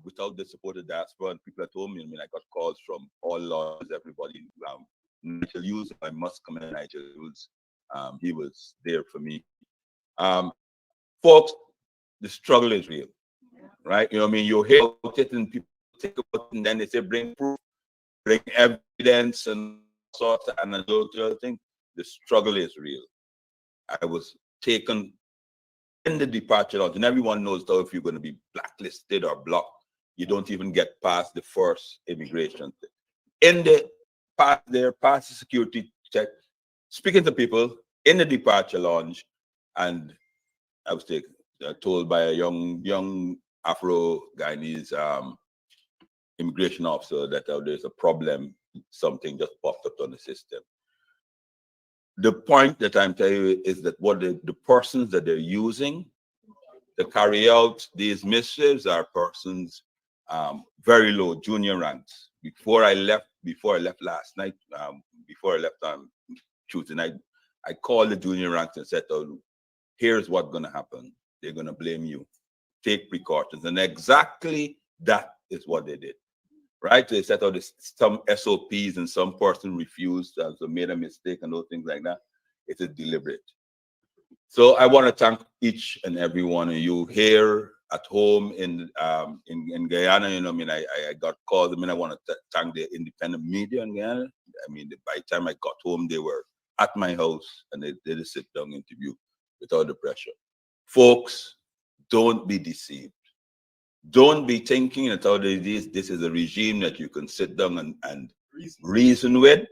without the support of diaspora and people at home. I mean, I got calls from all lodges, everybody. Nigel Hughes, I must commend Nigel Hughes. He was there for me. Folks, the struggle is real, right? You know what I mean? You hear about it and people think about it and then they say bring proof, bring evidence and sorts of anecdotal things. The struggle is real. I was taken in the departure lounge, and everyone knows though if you're going to be blacklisted or blocked, you don't even get past the first immigration thing. In the past the security check, speaking to people in the departure lounge, and I was told by a young Afro-Guyanese immigration officer that there's a problem, something just popped up on the system. The point that I'm telling you is that what the persons that they're using to carry out these mischiefs are persons very low, junior ranks. Before I left last night, before I left on Tuesday night, I called the junior ranks and said, oh, here's what's going to happen. They're going to blame you. Take precautions. And exactly that is what they did. Right? They set out some SOPs and some person refused, so made a mistake and those things like that. It is deliberate. So I want to thank each and every one of you here at home in Guyana. You know, I mean, I got calls. I mean, I want to thank the independent media in Guyana. I mean, by the time I got home, they were at my house and they did a sit-down interview without the pressure. Folks, don't be deceived. Don't be thinking that this is a regime that you can sit down and reason with.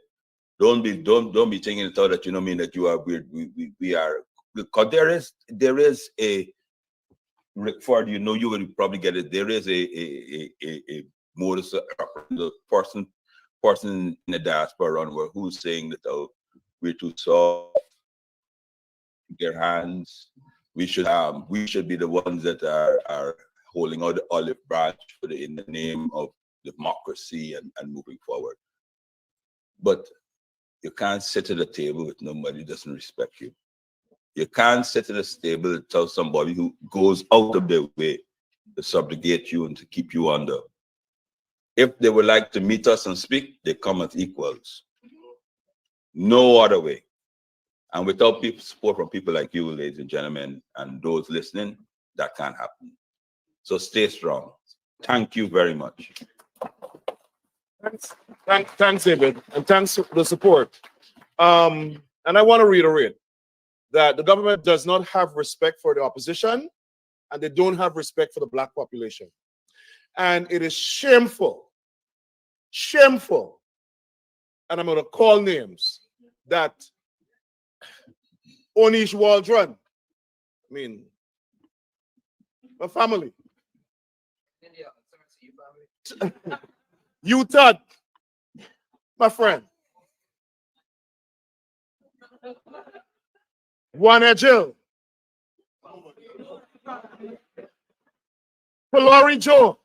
Don't be thinking that you know what I mean, that you are we are, because there is a, Rick Ford, you know, you will probably get it. There is a modus, the person in the diaspora around where who's saying that we're too soft, their hands. We should be the ones that are holding out the olive branch in the name of democracy and moving forward. But you can't sit at a table with nobody who doesn't respect you. You can't sit at a table and tell somebody who goes out of their way to subjugate you and to keep you under. If they would like to meet us and speak, they come as equals. No other way. And without support from people like you, ladies and gentlemen, and those listening, that can't happen. So stay strong. Thank you very much. Thanks, David, and thanks for the support. And I want to reiterate that the government does not have respect for the opposition, and they don't have respect for the Black population. And it is shameful, and I'm going to call names, that Onish Waldron, I mean, my family, you Todd, my friend, Juan Jill, Palori Joe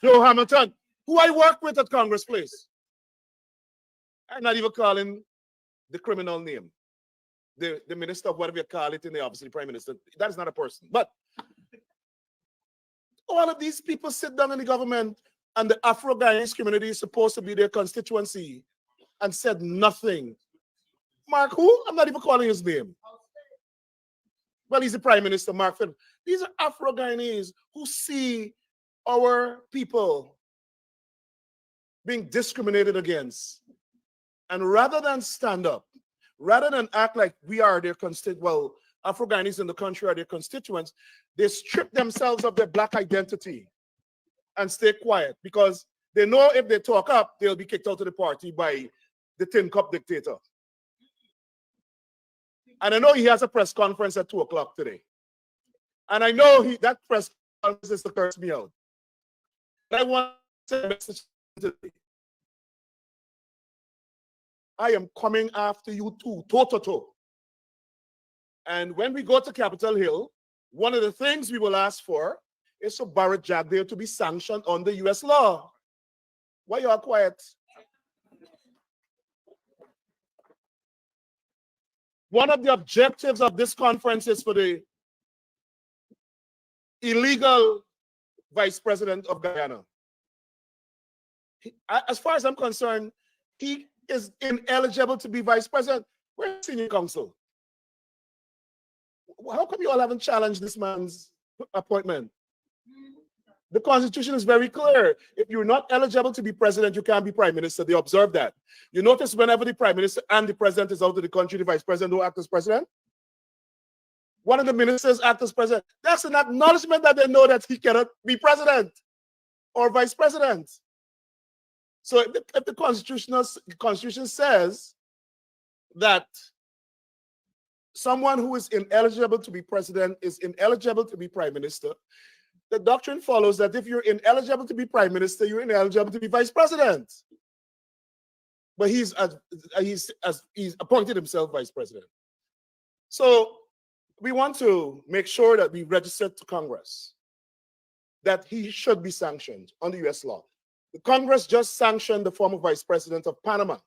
Hamilton, who I work with at Congress Place. I'm not even calling the criminal name. The minister of whatever you call it in the office of the prime minister. That is not a person. But all of these people sit down in the government, and the Afro-Guyanese community is supposed to be their constituency, and said nothing. Mark who? I'm not even calling his name. Well, he's the prime minister, Mark Finn. These are Afro-Guyanese who see our people being discriminated against. And rather than stand up, rather than act like we are their Afro-Guyanese in the country are their constituents, they strip themselves of their Black identity and stay quiet because they know if they talk up, they'll be kicked out of the party by the tin cup dictator. And I know he has a press conference at 2 o'clock today. And I know that press conference is to curse me out. But I want to say a message today. I am coming after you too, toe-to-toe. And when we go to Capitol Hill, one of the things we will ask for is for Barrett Jagdale to be sanctioned under U.S. law. Why you are quiet? One of the objectives of this conference is for the illegal vice president of Guyana. As far as I'm concerned, he is ineligible to be vice president. Where's senior counsel? How come you all haven't challenged this man's appointment? The Constitution is very clear. If you're not eligible to be president, you can't be prime minister. They observe that. You notice whenever the prime minister and the president is out of the country, the vice president don't act as president. One of the ministers act as president. That's an acknowledgement that they know that he cannot be president or vice president. So if the Constitution says that someone who is ineligible to be president is ineligible to be prime minister, the doctrine follows that if you're ineligible to be prime minister, you're ineligible to be vice president. But he's appointed himself vice president. So we want to make sure that we register to Congress that he should be sanctioned under U.S. law. The Congress just sanctioned the former vice president of Panama,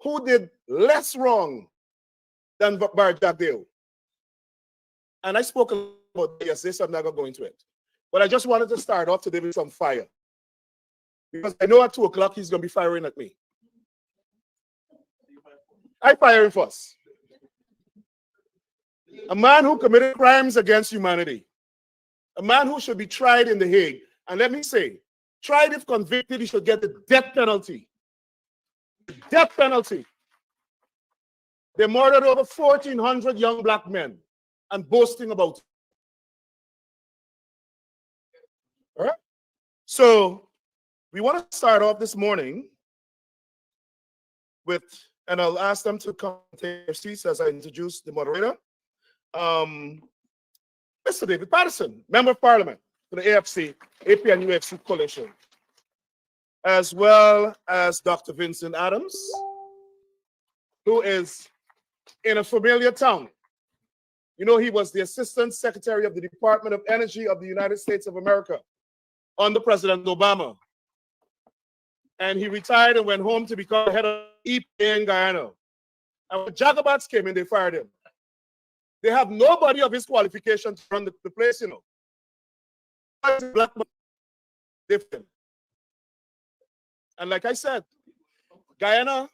who did less wrong than Bar Jagdeo. And I spoke about this yesterday, so I'm not going to go into it. But I just wanted to start off today with some fire. Because I know at 2 o'clock he's going to be firing at me. I fire him first. A man who committed crimes against humanity. A man who should be tried in The Hague. And let me say, tried if convicted, he should get the death penalty. The death penalty. They murdered over 1,400 young black men and boasting about it. All right? So we want to start off this morning with, and I'll ask them to come take their seats as I introduce the moderator. Mr. David Patterson, Member of Parliament for the AFC, AP and UFC Coalition, as well as Dr. Vincent Adams, who is in a familiar town. You know, he was the Assistant Secretary of the Department of Energy of the United States of America under President Obama. And he retired and went home to become head of EPA in Guyana. And when Jagabats came in, they fired him. They have nobody of his qualification to run the place, you know. And like I said, Guyana,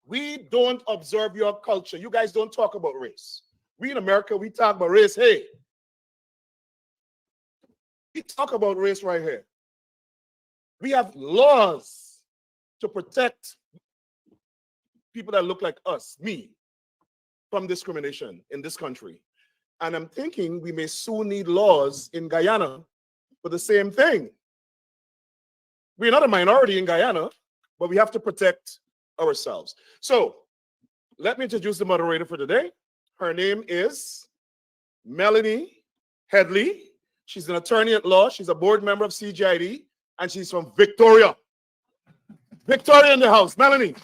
we don't observe your culture. You guys don't talk about race. We in America, we talk about race. Hey, we talk about race right here. We have laws to protect people that look like us, me, from discrimination in this country. And I'm thinking we may soon need laws in Guyana for the same thing. We're not a minority in Guyana, but we have to protect ourselves. So let me introduce the moderator for today. Her name is Melanie Headley. She's an attorney at law. She's a board member of CGID, and she's from Victoria. Victoria in the house. Melanie.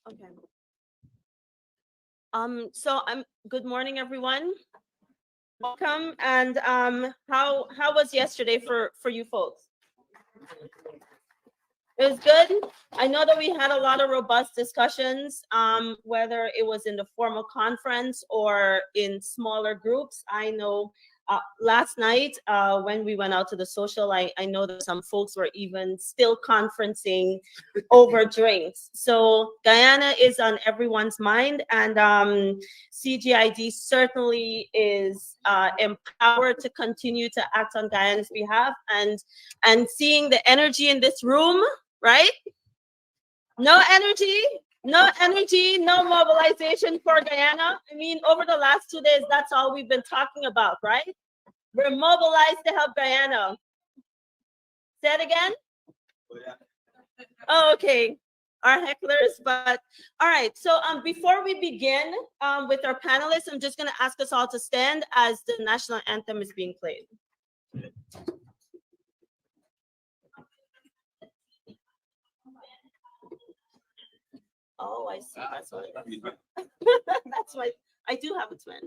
Okay. Good morning, everyone. Welcome. And how was yesterday for you folks? It was good. I know that we had a lot of robust discussions, whether it was in the formal conference or in smaller groups. I know last night when we went out to the social, I know that some folks were even still conferencing over drinks. So Guyana is on everyone's mind, and CGID certainly is empowered to continue to act on Guyana's behalf, and seeing the energy in this room, right? No energy, no mobilization for Guyana. I mean, over the last 2 days, that's all we've been talking about, right? We're mobilized to help Guyana. Say it again? Oh, okay. Our hecklers, but all right. So before we begin with our panelists, I'm just going to ask us all to stand as the national anthem is being played. Oh, I see. That's what it is. That's why I do have a twin.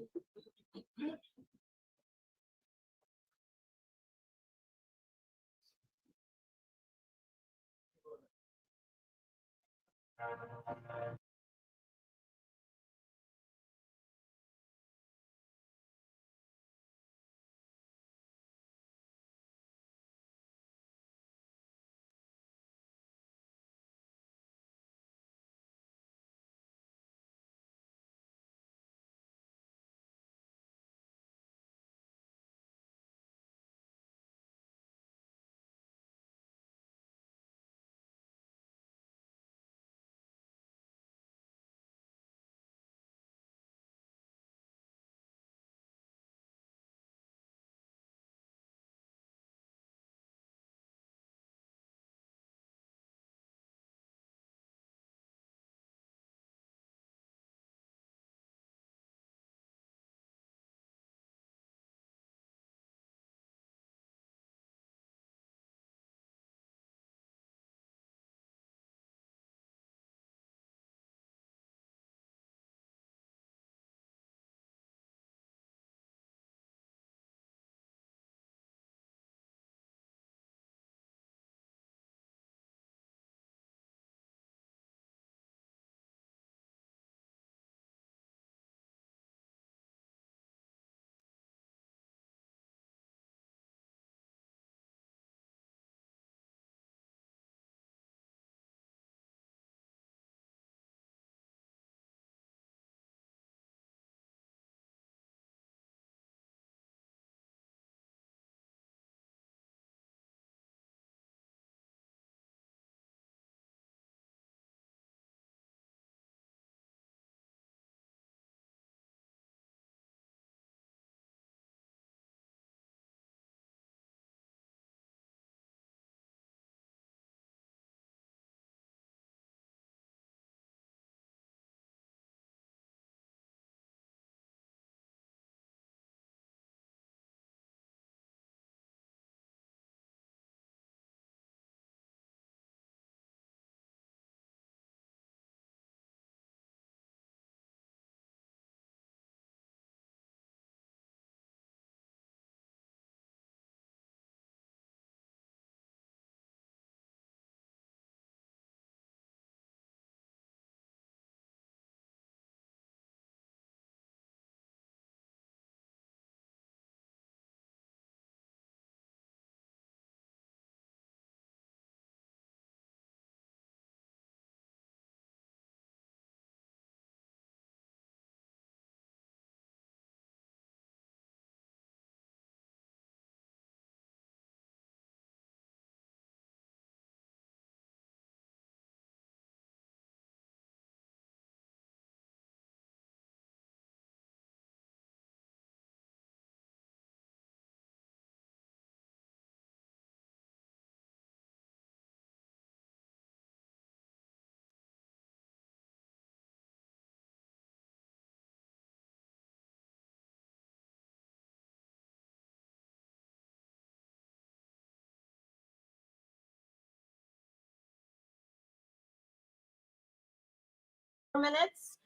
Minutes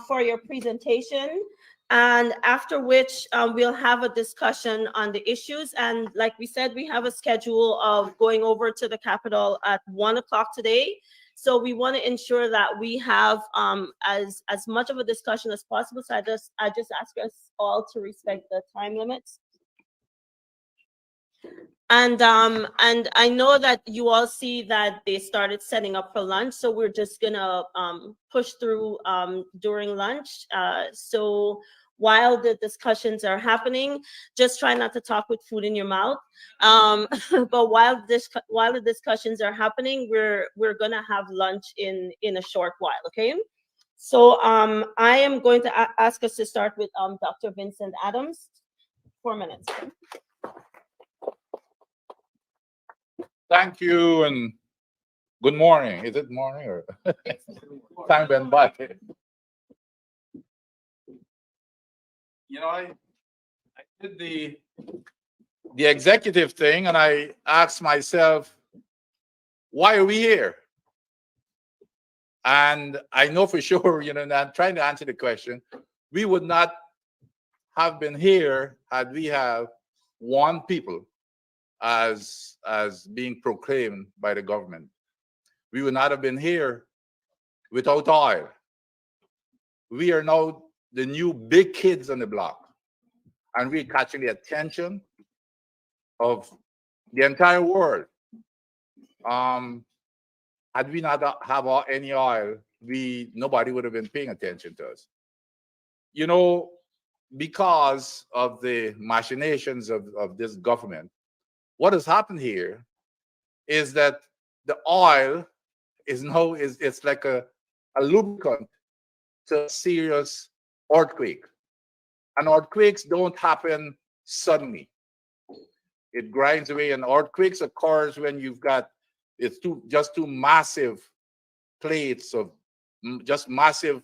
for your presentation, and after which we'll have a discussion on the issues. And like we said, we have a schedule of going over to the Capitol at 1 o'clock today. So we want to ensure that we have as much of a discussion as possible. So I just ask us all to respect the time limits. And I know that you all see that they started setting up for lunch, so we're just gonna push through during lunch. So while the discussions are happening, just try not to talk with food in your mouth. But while the discussions are happening, we're gonna have lunch in a short while. Okay. So I am going to ask us to start with Dr. Vincent Adams. 4 minutes. Thank you and good morning. Is it morning or time went by? I did the executive thing and I asked myself, why are we here? And I know for sure, and I'm trying to answer the question, we would not have been here had we have one people as being proclaimed by the government. We would not have been here without oil. We are now the new big kids on the block, and we're catching the attention of the entire world. Um, had we not have any oil, nobody would have been paying attention to us. You know, because of the machinations of this government, what has happened here is that the oil is now it's like a lubricant to a serious earthquake. And earthquakes don't happen suddenly. It grinds away, and earthquakes occurs when you've got just two massive plates of just massive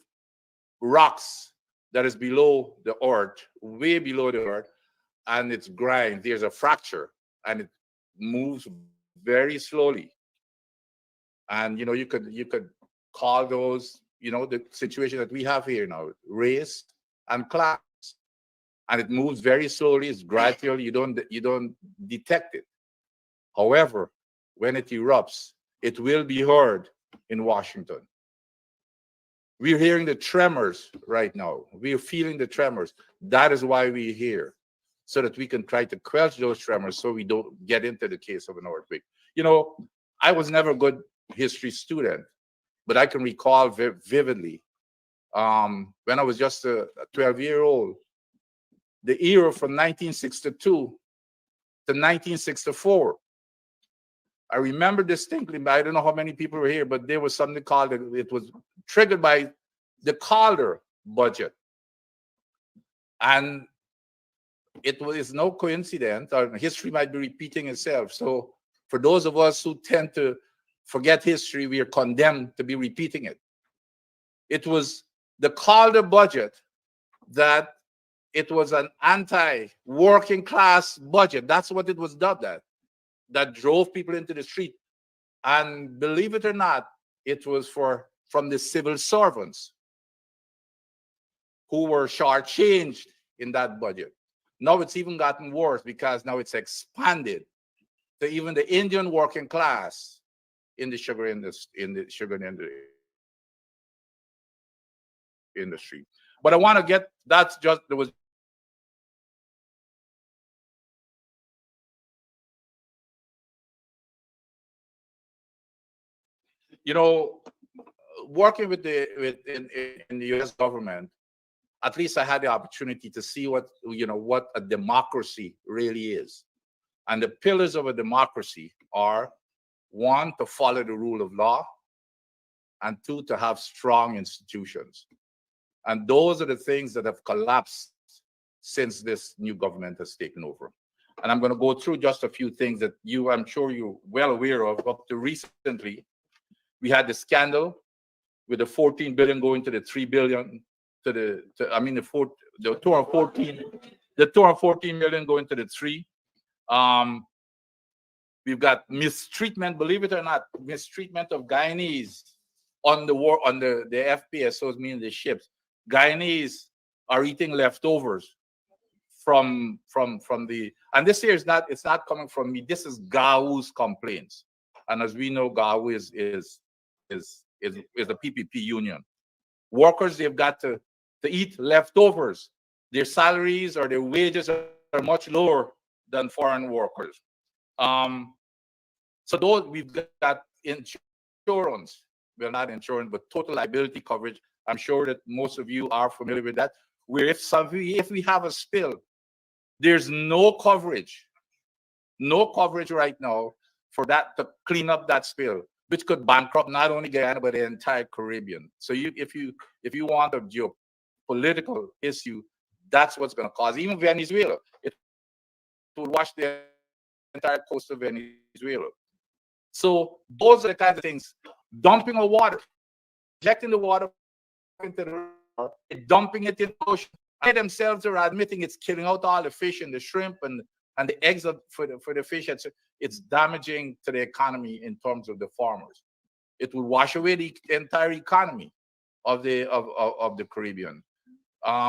rocks that is below the earth, way below the earth, and it's grind. There's a fracture, and it moves very slowly. And you could call those, the situation that we have here now, race and class. And it moves very slowly, it's gradual, you don't detect it. However, when it erupts, it will be heard in Washington. We're hearing the tremors right now. We're feeling the tremors. That is why we're here, so that we can try to quench those tremors so we don't get into the case of an earthquake. I was never a good history student, but I can recall vividly when I was just a 12-year-old, the era from 1962 to 1964. I remember distinctly, but I don't know how many people were here, but there was something called, it was triggered by the Calder budget. And it was no coincidence, or history might be repeating itself. So for those of us who tend to forget history, we are condemned to be repeating it. It was the Calder budget that it was an anti-working class budget. That's what it was dubbed as. That drove people into the street. And believe it or not, it was from the civil servants who were shortchanged in that budget. Now it's even gotten worse, because now it's expanded to even the Indian working class in the sugar industry. But I want to get, there was working in the U.S. government. At least I had the opportunity to see what a democracy really is. And the pillars of a democracy are: one, to follow the rule of law, and two, to have strong institutions. And those are the things that have collapsed since this new government has taken over. And I'm going to go through just a few things that I'm sure you're well aware of. Up to recently, we had the scandal with the 14 billion going to the 3 billion, the 214 million going to the 3. We've got mistreatment, believe it or not, mistreatment of Guyanese on the FPSOs, meaning the ships. Guyanese are eating leftovers from the, and this here it's not coming from me. This is GAU's complaints. And as we know, GAU is a PPP union. Workers, they've got to eat leftovers. Their salaries or their wages are much lower than foreign workers. So those, we've got insurance. Well, not insurance, but total liability coverage. I'm sure that most of you are familiar with that. Where if we have a spill, there's no coverage right now for that to clean up that spill, which could bankrupt not only Guyana but the entire Caribbean. So if you want a geopolitical issue, that's what's going to cause. Even Venezuela, it will wash the entire coast of Venezuela. So those are the kinds of things. Dumping of water, injecting the water into the river, dumping it in the ocean. They themselves are admitting it's killing out all the fish and the shrimp and the eggs for the fish. It's damaging to the economy in terms of the farmers. It will wash away the entire economy of the Caribbean.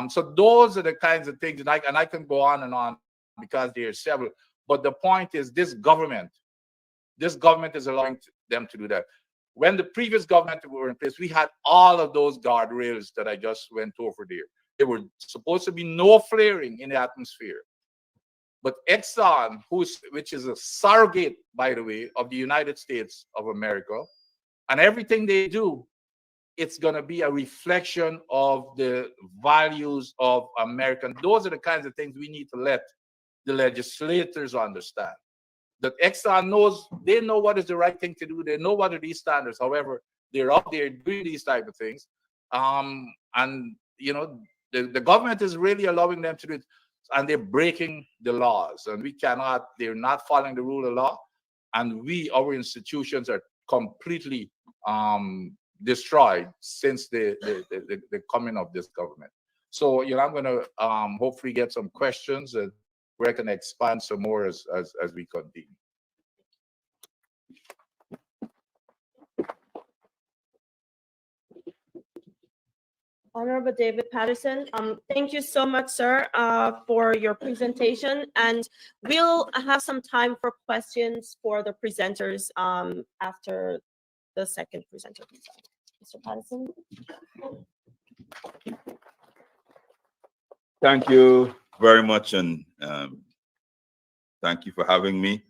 So those are the kinds of things, and I can go on and on because there are several. But the point is, this government is allowing them to do that. When the previous government were in place, we had all of those guardrails that I just went over there. There were supposed to be no flaring in the atmosphere. But Exxon, which is a surrogate, by the way, of the United States of America, and everything they do, it's going to be a reflection of the values of American. Those are the kinds of things we need to let the legislators understand. That Exxon knows, they know what is the right thing to do. They know what are these standards. However, they're out there doing these type of things. And, you know, the government is really allowing them to do it. And they're breaking the laws. And they're not following the rule of law. And our institutions are completely destroyed since the coming of this government. So, you know, I'm going to hopefully get some questions and where I can expand some more as we continue. Honorable David Patterson, thank you so much, sir, for your presentation. And we'll have some time for questions for the presenters after the second presenter. Mr. Patterson. Thank you very much, and thank you for having me.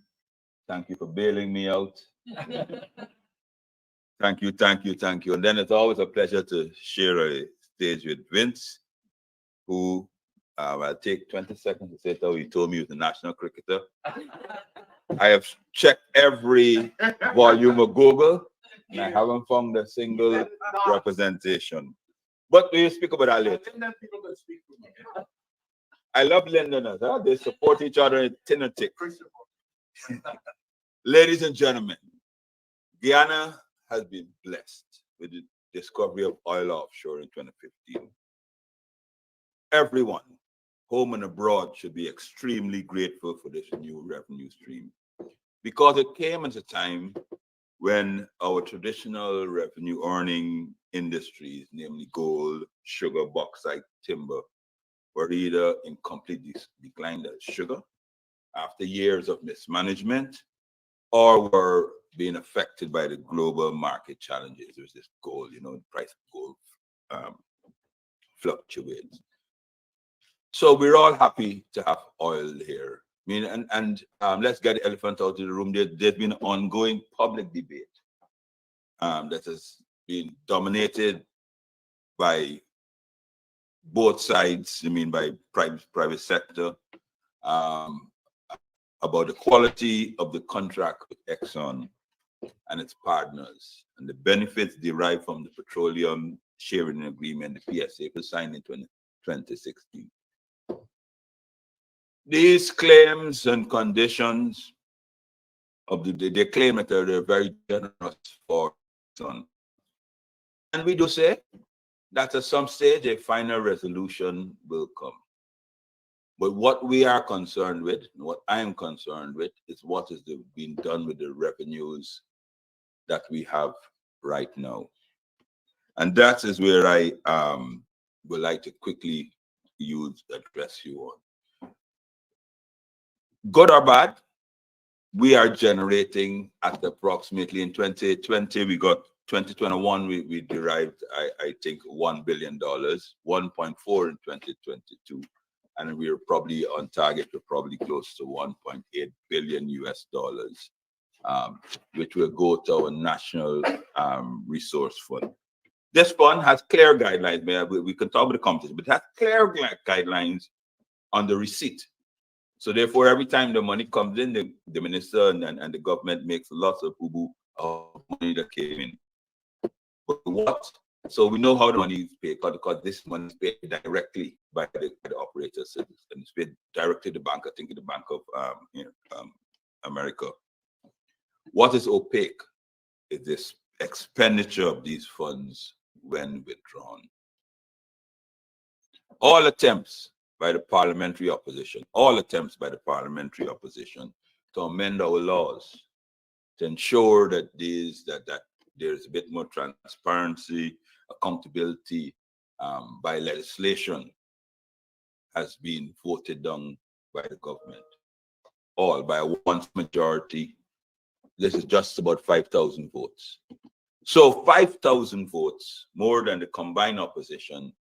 Thank you for bailing me out. Thank you. And then it's always a pleasure to share a stage with Vince, who I'll take 20 seconds to say how he told me he was a national cricketer. I have checked every volume of Google, and I haven't found a single representation. But we'll speak about that later. I love Londoners. Huh? They support each other in tin and tick. Ladies and gentlemen, Guyana has been blessed with the discovery of oil offshore in 2015. Everyone, home and abroad, should be extremely grateful for this new revenue stream, because it came at a time when our traditional revenue earning industries, namely gold, sugar, bauxite, timber, were either in complete decline, as sugar, after years of mismanagement, or were being affected by the global market challenges. There's this gold, you know, the price of gold fluctuates. So we're all happy to have oil here. I mean, and let's get the elephant out of the room. There's been ongoing public debate that has been dominated by both sides. I mean, by private sector, about the quality of the contract with Exxon and its partners, and the benefits derived from the petroleum sharing agreement, the PSA, was signed in 2016. These claims and conditions of they claim that they're very generous for Exxon. And we do say that at some stage a final resolution will come. But what we are concerned with, what I am concerned with, is what is being done with the revenues that we have right now. And that is where I would like to quickly address you on. Good or bad, we are generating at approximately, in 2020, we got 2021, we derived, I think, $1 billion, 1.4 in 2022. And we're probably on target to probably close to 1.8 billion US dollars, which will go to our national resource fund. This fund has clear guidelines. We can talk about the competition, but it has clear guidelines on the receipt. So therefore, every time the money comes in, the minister and the government makes lots of boo-boo of money that came in. But what? So we know how the money is paid, because this money is paid directly by the operators, and it's paid directly to the bank. I think in the Bank of America. What is opaque is this expenditure of these funds when withdrawn. All attempts by the parliamentary opposition, to amend our laws to ensure that there's a bit more transparency, accountability by legislation has been voted down by the government, all by a one majority. This is just about 5,000 votes. So 5,000 votes, more than the combined opposition,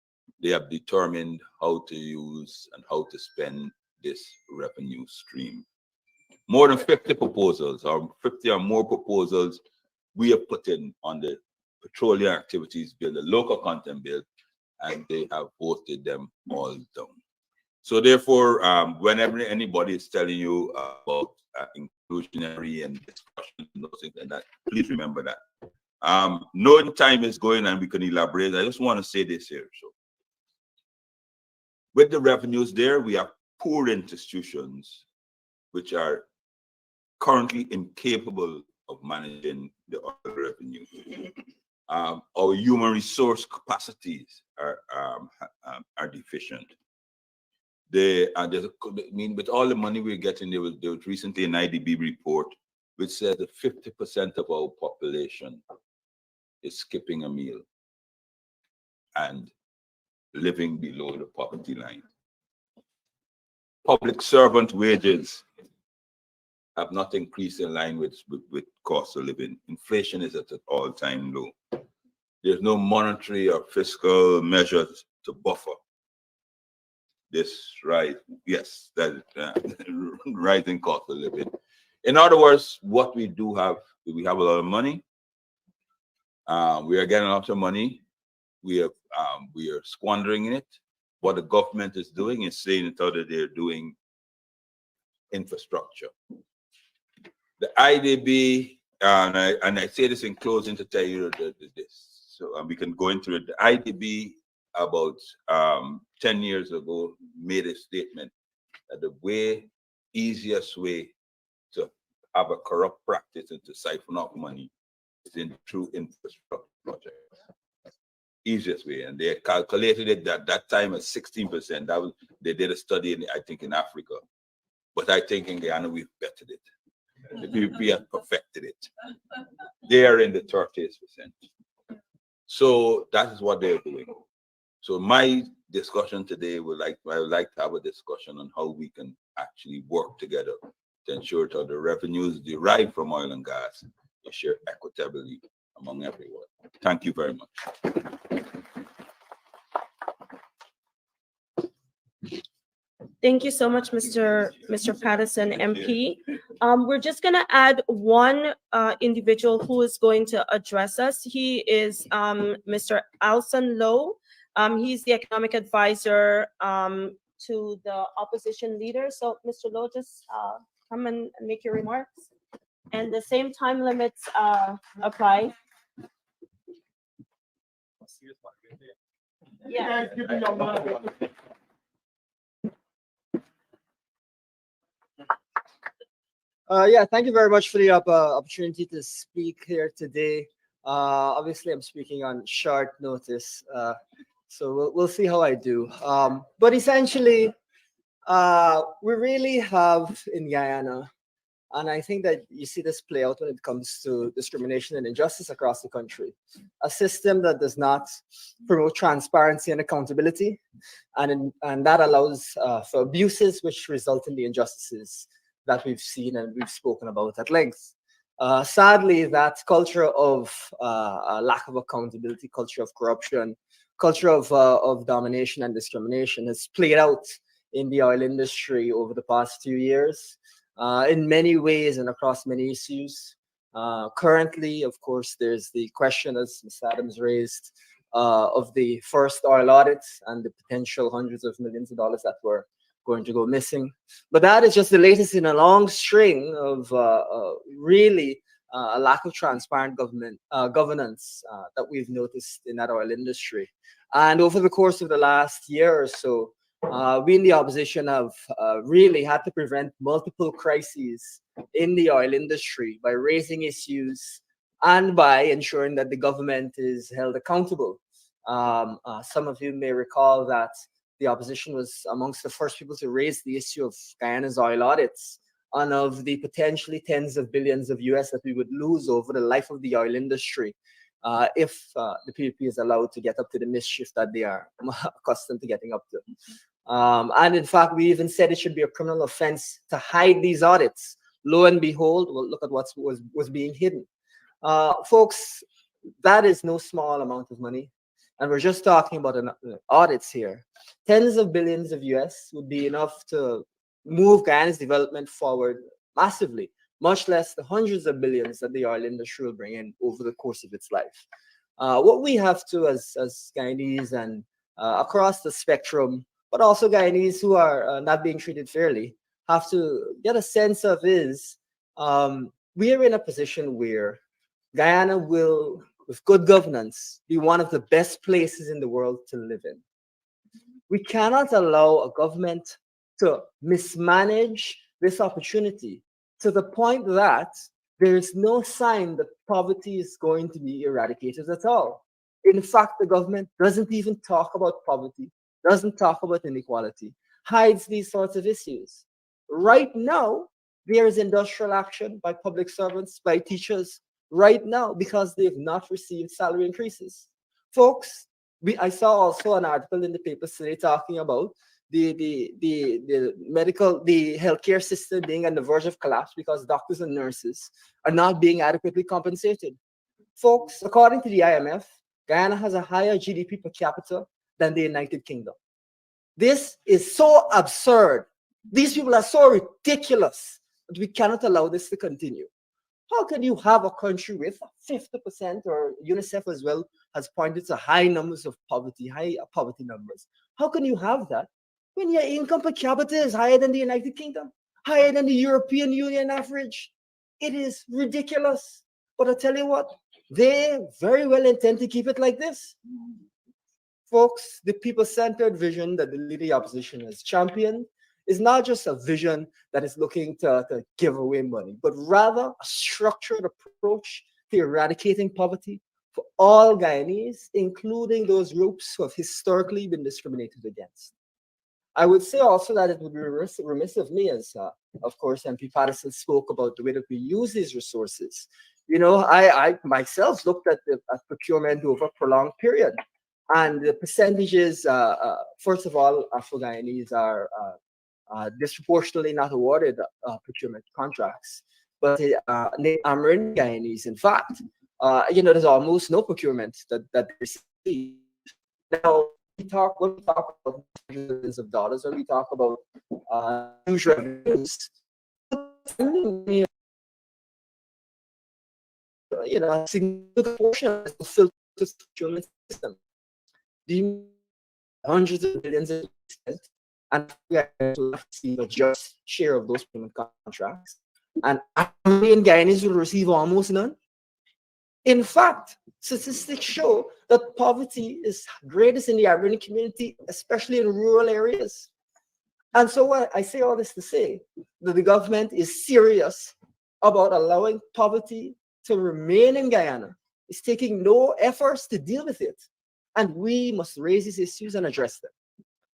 they have determined how to use and how to spend this revenue stream. More than 50 proposals, or 50 or more proposals, we have put in on the petroleum activities bill, the local content bill, and they have voted them all down. So therefore, whenever anybody is telling you about inclusionary and discussion and those things like that, please remember that. Knowing time is going and we can elaborate, I just want to say this here. So with the revenues there, we have poor institutions which are currently incapable of managing the oil revenue. Our human resource capacities are deficient. With all the money we're getting, there was recently an IDB report which said that 50% of our population is skipping a meal and living below the poverty line. Public servant wages have not increased in line with cost of living. Inflation is at an all-time low. There's no monetary or fiscal measures to buffer this rise. Yes, that rising cost of living. In other words, what we do have, we have a lot of money. We are getting lots of money. We are squandering it. What the government is doing is saying it out that they're doing infrastructure. The IDB, and I say this in closing to tell you this, so we can go into it. The IDB about 10 years ago made a statement that the easiest way to have a corrupt practice and to siphon off money is through infrastructure projects. Easiest way, and they calculated it at that time at 16%. They did a study I think in Africa, but I think in Guyana we've bettered it. The PPP have perfected it. They are in the 30%. So that is what they're doing. So my discussion today I would like to have a discussion on how we can actually work together to ensure that the revenues derived from oil and gas is shared equitably among everyone. Thank you very much. Thank you so much, Mr. Patterson, MP. We're just going to add one individual who is going to address us. He is Mr. Alson Lowe. He's the economic advisor to the opposition leader. So, Mr. Lowe, just come and make your remarks. And the same time limits apply. Yeah. Yeah, thank you very much for the opportunity to speak here today. Obviously, I'm speaking on short notice, so we'll see how I do. But essentially, we really have in Guyana, and I think that you see this play out when it comes to discrimination and injustice across the country, a system that does not promote transparency and accountability, and that allows for abuses which result in the injustices that we've seen and we've spoken about at length. Sadly, that culture of lack of accountability, culture of corruption, culture of domination and discrimination has played out in the oil industry over the past few years in many ways and across many issues. Currently, of course, there's the question, as Ms. Adams raised, of the first oil audits and the potential hundreds of millions of dollars that were going to go missing. But that is just the latest in a long string of really a lack of transparent governance that we've noticed in that oil industry. And over the course of the last year or so, we in the opposition have really had to prevent multiple crises in the oil industry by raising issues and by ensuring that the government is held accountable. Some of you may recall that the opposition was amongst the first people to raise the issue of Guyana's oil audits and of the potentially tens of billions of US that we would lose over the life of the oil industry if the PPP is allowed to get up to the mischief that they are accustomed to getting up to. And in fact, we even said it should be a criminal offense to hide these audits. Lo and behold, well, look at what was being hidden. Folks, that is no small amount of money. And we're just talking about audits here. Tens of billions of US would be enough to move Guyana's development forward massively, much less the hundreds of billions that the oil industry will bring in over the course of its life. What we have to, as Guyanese and across the spectrum, but also Guyanese who are not being treated fairly, have to get a sense of is we are in a position where Guyana will, with good governance, be one of the best places in the world to live in. We cannot allow a government to mismanage this opportunity to the point that there is no sign that poverty is going to be eradicated at all. In fact, the government doesn't even talk about poverty, doesn't talk about inequality, hides these sorts of issues. Right now, there is industrial action by public servants, by teachers, right now, because they've not received salary increases. Folks, I saw also an article in the paper today talking about the healthcare system being on the verge of collapse because doctors and nurses are not being adequately compensated. Folks, according to the IMF, Guyana has a higher GDP per capita than the United Kingdom. This is so absurd. These people are so ridiculous that we cannot allow this to continue. How can you have a country with 50%, or UNICEF as well has pointed to high numbers of poverty, high poverty numbers? How can you have that when your income per capita is higher than the United Kingdom, higher than the European Union average? It is ridiculous. But I tell you what, they very well intend to keep it like this. Folks, the people-centered vision that the leading opposition has championed is not just a vision that is looking to give away money, but rather a structured approach to eradicating poverty for all Guyanese, including those groups who have historically been discriminated against. I would say also that it would be remiss of me, as of course MP Patterson spoke about the way that we use these resources. You know, I myself looked at procurement over a prolonged period, and the percentages, first of all, Afro-Guyanese are disproportionately not awarded procurement contracts, but American Guyanese, in fact, you know, there's almost no procurement that they receive. Now, when we talk about millions of dollars, when we talk about huge revenues, you know, a significant portion of the filter procurement system. The hundreds of billions of dollars, and we are to receive a just share of those payment contracts. And American Guyanese will receive almost none. In fact, statistics show that poverty is greatest in the American community, especially in rural areas. And so what I say all this to say that the government is serious about allowing poverty to remain in Guyana. It's taking no efforts to deal with it. And we must raise these issues and address them.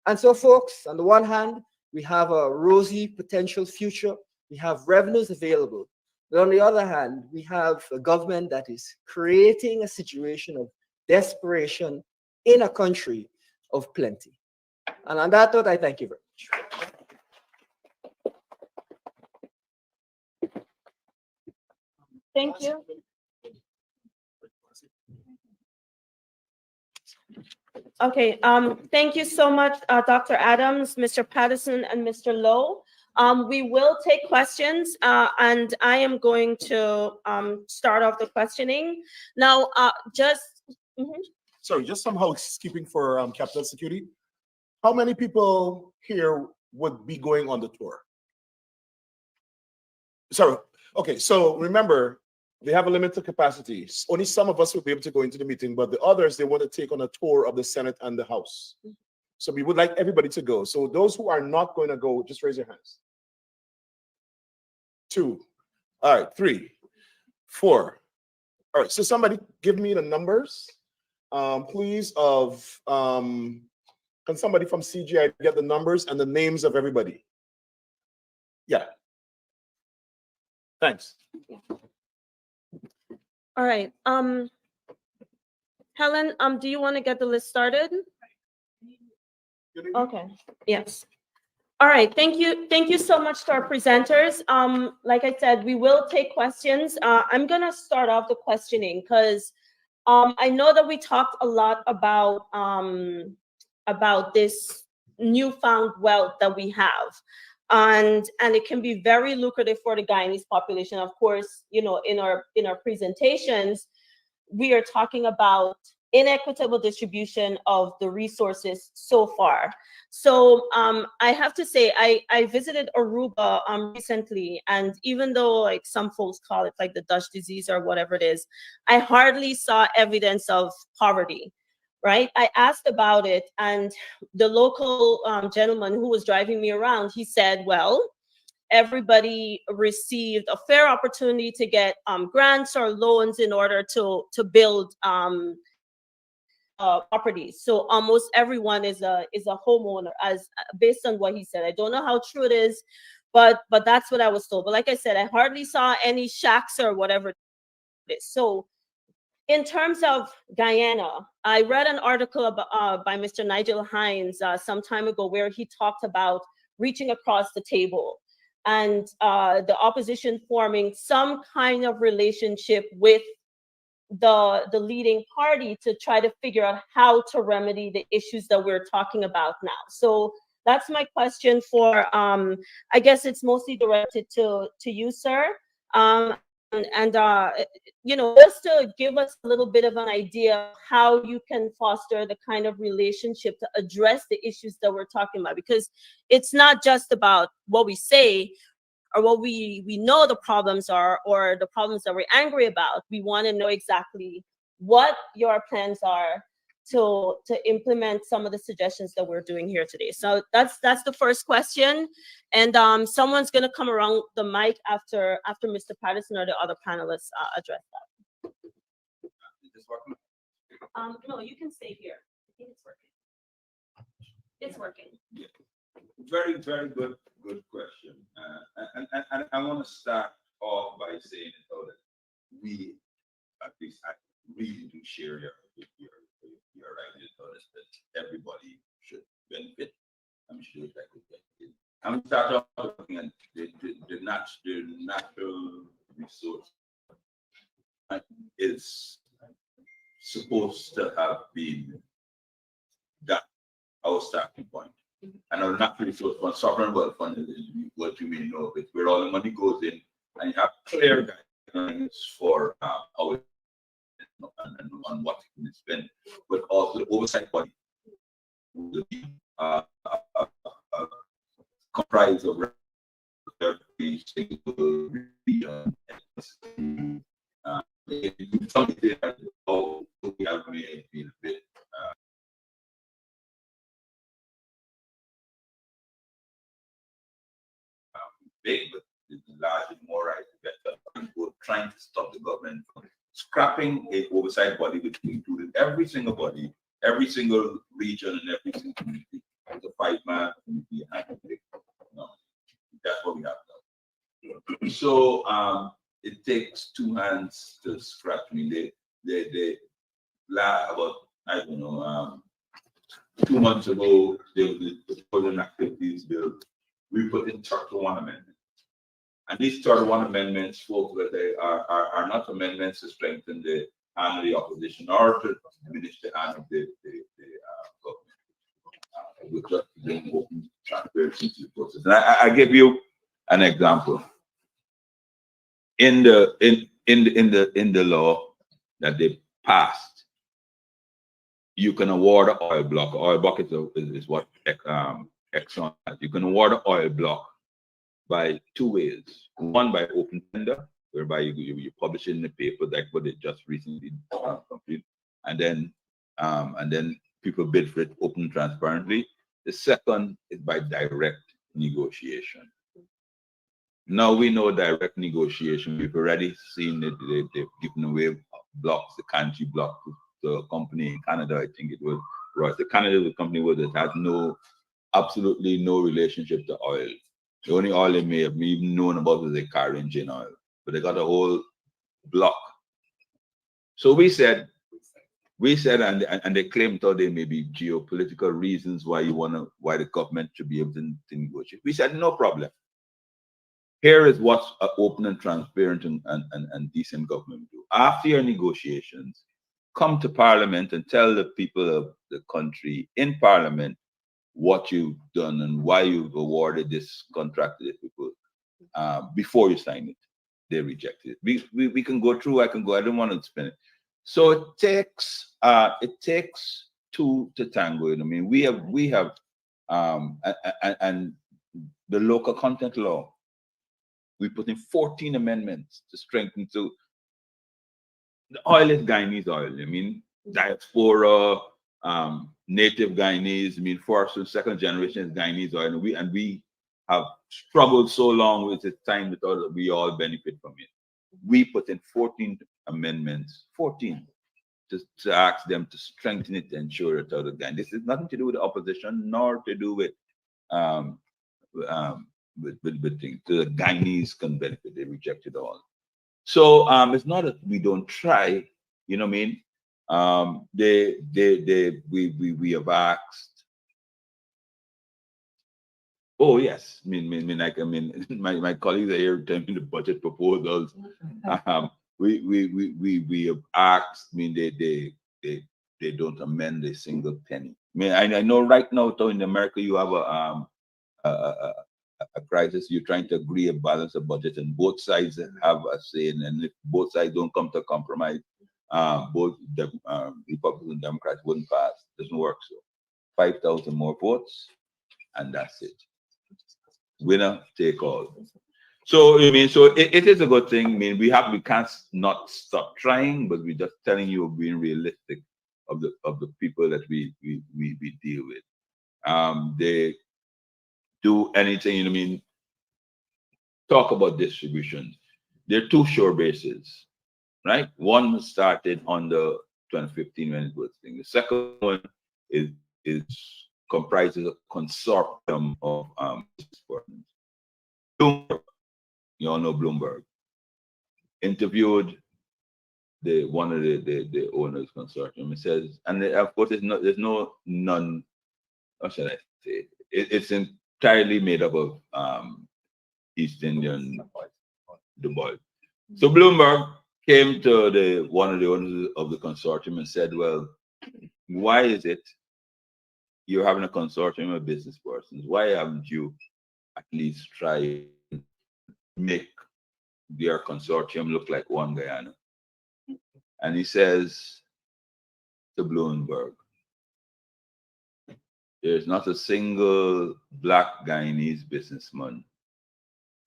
And so, folks, on the one hand, we have a rosy potential future. We have revenues available. But on the other hand, we have a government that is creating a situation of desperation in a country of plenty. And on that note, I thank you very much. Thank you. Okay, thank you so much, Dr. Adams, Mr. Patterson, and Mr. Lowe. We will take questions, and I am going to start off the questioning. Now, Sorry, just some housekeeping for capital security. How many people here would be going on the tour? Sorry. Okay, so remember, they have a limited capacity. Only some of us will be able to go into the meeting, but the others, they want to take on a tour of the Senate and the House. So we would like everybody to go. So those who are not going to go, just raise your hands. 2. All right, 3, 4. All right, so somebody give me the numbers, please, of, can somebody from CGI get the numbers and the names of everybody? Yeah. Thanks. All right. Helen, do you want to get the list started? Okay. Yes. All right. Thank you. Thank you so much to our presenters. Like I said, we will take questions. I'm gonna start off the questioning because I know that we talked a lot about this newfound wealth that we have, and it can be very lucrative for the Guyanese population. Of course, you know, in our presentations, we are talking about inequitable distribution of the resources so far. So I have to say, I visited Aruba recently, and even though like some folks call it like the Dutch disease or whatever it is, I hardly saw evidence of poverty, right? I asked about it, and the local gentleman who was driving me around, he said, well, everybody received a fair opportunity to get grants or loans in order to build properties. So almost everyone is a homeowner, as based on what he said. I don't know how true it is, but that's what I was told. But like I said, I hardly saw any shacks or whatever it is. So in terms of Guyana, I read an article about, by Mr. Nigel Hines some time ago where he talked about reaching across the table and the opposition forming some kind of relationship with the leading party to try to figure out how to remedy the issues that we're talking about now. So that's my question for, I guess it's mostly directed to you, sir. And you know, just to give us a little bit of an idea of how you can foster the kind of relationship to address the issues that we're talking about, because it's not just about what we say or what we know the problems are or the problems that we're angry about. We want to know exactly what your plans are to implement some of the suggestions that we're doing here today. So that's the first question, and someone's going to come around the mic after Mr. Patterson or the other panelists address that. Is this working? No, you can stay here. I think it's working. It's working. Yeah. Very, very good question. And I want to start off by saying that we, at least I really do share your idea that everybody should benefit. I'm sure that could benefit. I'm start off looking at the natural resource is supposed to have been that our starting point. And our natural resource fund, sovereign wealth fund is what you may know of it, where all the money goes in, and you have clear guidelines for how it and on what it can be spent, but also the oversight body will be comprised of every single region. Something that we have made a bit big, but it's large and more right better. We're trying to stop the government from scrapping a oversight body which included every single body, every single region, and every single community. The 5-man community and no, that's what we have now. So it takes two hands to scratch me. They about, I don't know, 2 months ago, the Foreign Activities Bill, we put in 31 amendments. And these 31 amendments, folks, that they are not amendments to strengthen the hand of the opposition or to diminish the hand of the government. We just bring open transparency to the process. And I give you an example. In the law that they passed, you can award an oil block. Oil block is what Exxon has. You can award an oil block by 2 ways. One, by open tender, whereby you publish it in the paper, like what they just recently completed, and then people bid for it open and transparently. The second is by direct negotiation. Now we know direct negotiation. We've already seen it. They've given away blocks, the country block to a company in Canada. I think it was right. The Canada the company was that had absolutely no relationship to oil. The only oil they may have even known about was the car engine oil. but they got a whole block. So we said, and they claimed that there may be geopolitical reasons why why the government should be able to negotiate. We said, no problem. Here is what an open and transparent and decent government do. After your negotiations, come to Parliament and tell the people of the country in Parliament what you've done and why you've awarded this contract to these people before you sign it. They rejected it. We can go through. I can go. I don't want to spend it. So it takes two to tango. I mean, we have and the local content law. We put in 14 amendments to strengthen. So the oil is Guyanese oil. I mean, diaspora, native Guyanese. I mean, first and second generation is Guyanese oil, and we have struggled so long with it. Time we thought that we all benefit from it. We put in 14 amendments, 14, to ask them to strengthen it to ensure that other Guyanese. This is nothing to do with the opposition, nor to do with things. The Guyanese can benefit. They rejected all. So it's not that we don't try, you know what I mean? We have asked. Oh yes, my colleagues are here telling me the budget proposals. We have asked. I mean, they don't amend a single penny. I mean, I know right now, though, in America you have a crisis. You're trying to agree a balance of budget, and both sides have a say. And if both sides don't come to a compromise, both the Republicans and Democrats wouldn't pass. It doesn't work. So 5,000 more votes, and that's it. Winner take all. So I mean, so it is a good thing. I mean, we can't not stop trying, but we're just telling you, being realistic of the people that we deal with. They do anything, you know what I mean? Talk about distribution. There are two shore bases, right? One started on the 2015 when it was thing. The second one is comprises a consortium of partners. Bloomberg, you all know Bloomberg, interviewed one of the owners consortium. It says, and of course, there's none. How should I say? It's entirely made up of East Indian Dubai. So Bloomberg came to one of the owners of the consortium and said, "Well, why is it you're having a consortium of business persons? Why haven't you at least tried to make their consortium look like one Guyana?" And he says to Bloomberg, "There's not a single Black Guyanese businessman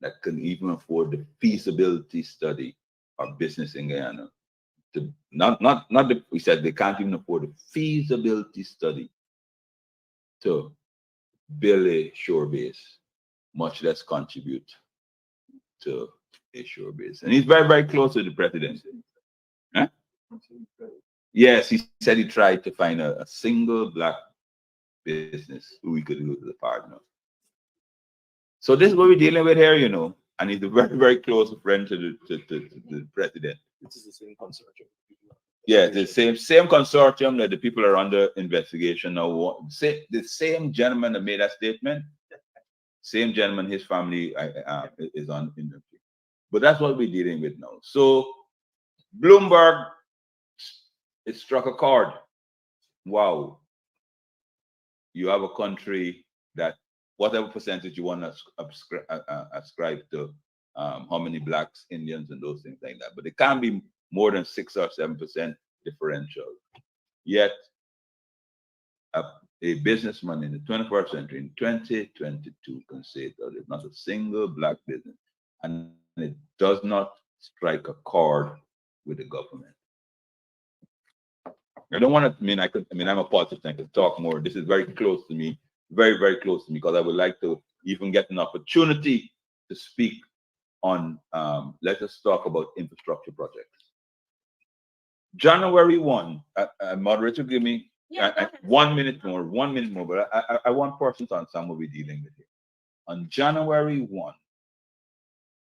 that can even afford the feasibility study of business in Guyana. He said they can't even afford the feasibility study to build a shore base, much less contribute to a shore base." And he's very, very close to the president. Huh? Yes, he said he tried to find a single Black business who we could do as a partner. So this is what we're dealing with here, you know. And he's a very, very close friend to the president. This is the same consortium. Yeah, the same consortium that the people are under investigation now. The same gentleman that made that statement, same gentleman, his family is on interview. But that's what we're dealing with now. So Bloomberg, it struck a chord. Wow. You have a country that whatever percentage you want to ascribe to how many Blacks, Indians, and those things like that. But it can't be more than 6 or 7% differential. Yet, a businessman in the 21st century, in 2022, can say that there's not a single Black business, and it does not strike a chord with the government. I don't want to, I'm a politician, I could talk more. This is very close to me, very, very close to me, because I would like to even get an opportunity to speak on, let us talk about infrastructure projects. January 1, moderator, give me 1 minute more, but I want persons on some we're dealing with here. On January 1,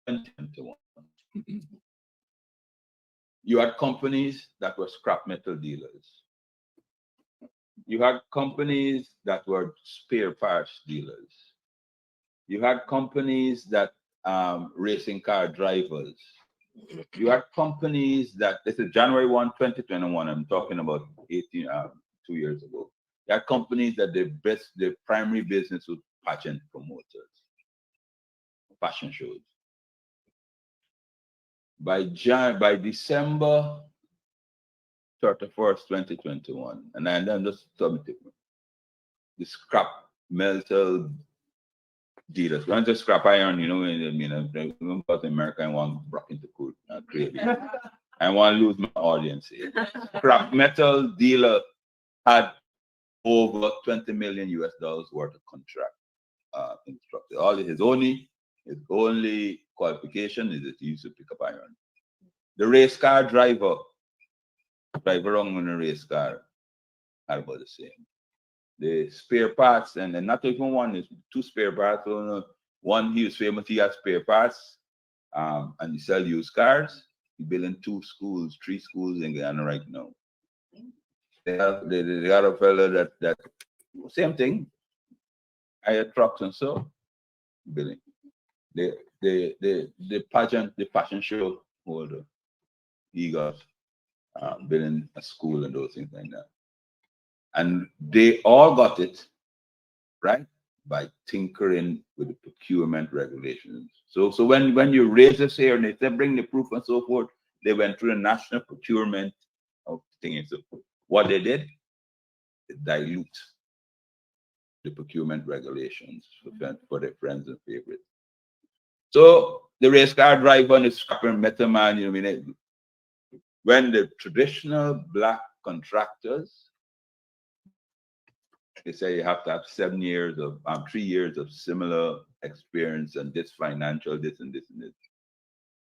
2021, You had companies that were scrap metal dealers. You had companies that were spare parts dealers. You had companies that racing car drivers. You had companies that this is January 1, 2021. I'm talking about 2 years ago. You had companies that their primary business was pageant promoters, fashion shows. By December 31st, 2021, and then just submitted the scrap metal dealers. Not just scrap iron, you know, I mean, I remember in America, I want rock into cool, crazy. I want to lose my audience here. Scrap metal dealer had over $20 million worth of contract instructed. All his only qualification is that he used to pick up iron. The race car driver around in a race car are about the same. The spare parts, and not even one, is two spare parts. One, he was famous, he has spare parts, and he sell used cars. He building 2 schools, 3 schools in Guyana right now. They got a fellow that same thing. I had trucks and so building. The fashion show holder, he got building a school and those things like that. And they all got it, right, by tinkering with the procurement regulations. So when you raise this here and they bring the proof and so forth, they went through the national procurement of things. So what they did, they dilute the procurement regulations for their friends and favorites. So the race car driver and the scrapper metal man, you know, I mean, when the traditional black contractors, they say you have to have 3 years of similar experience and this financial, this and this and this.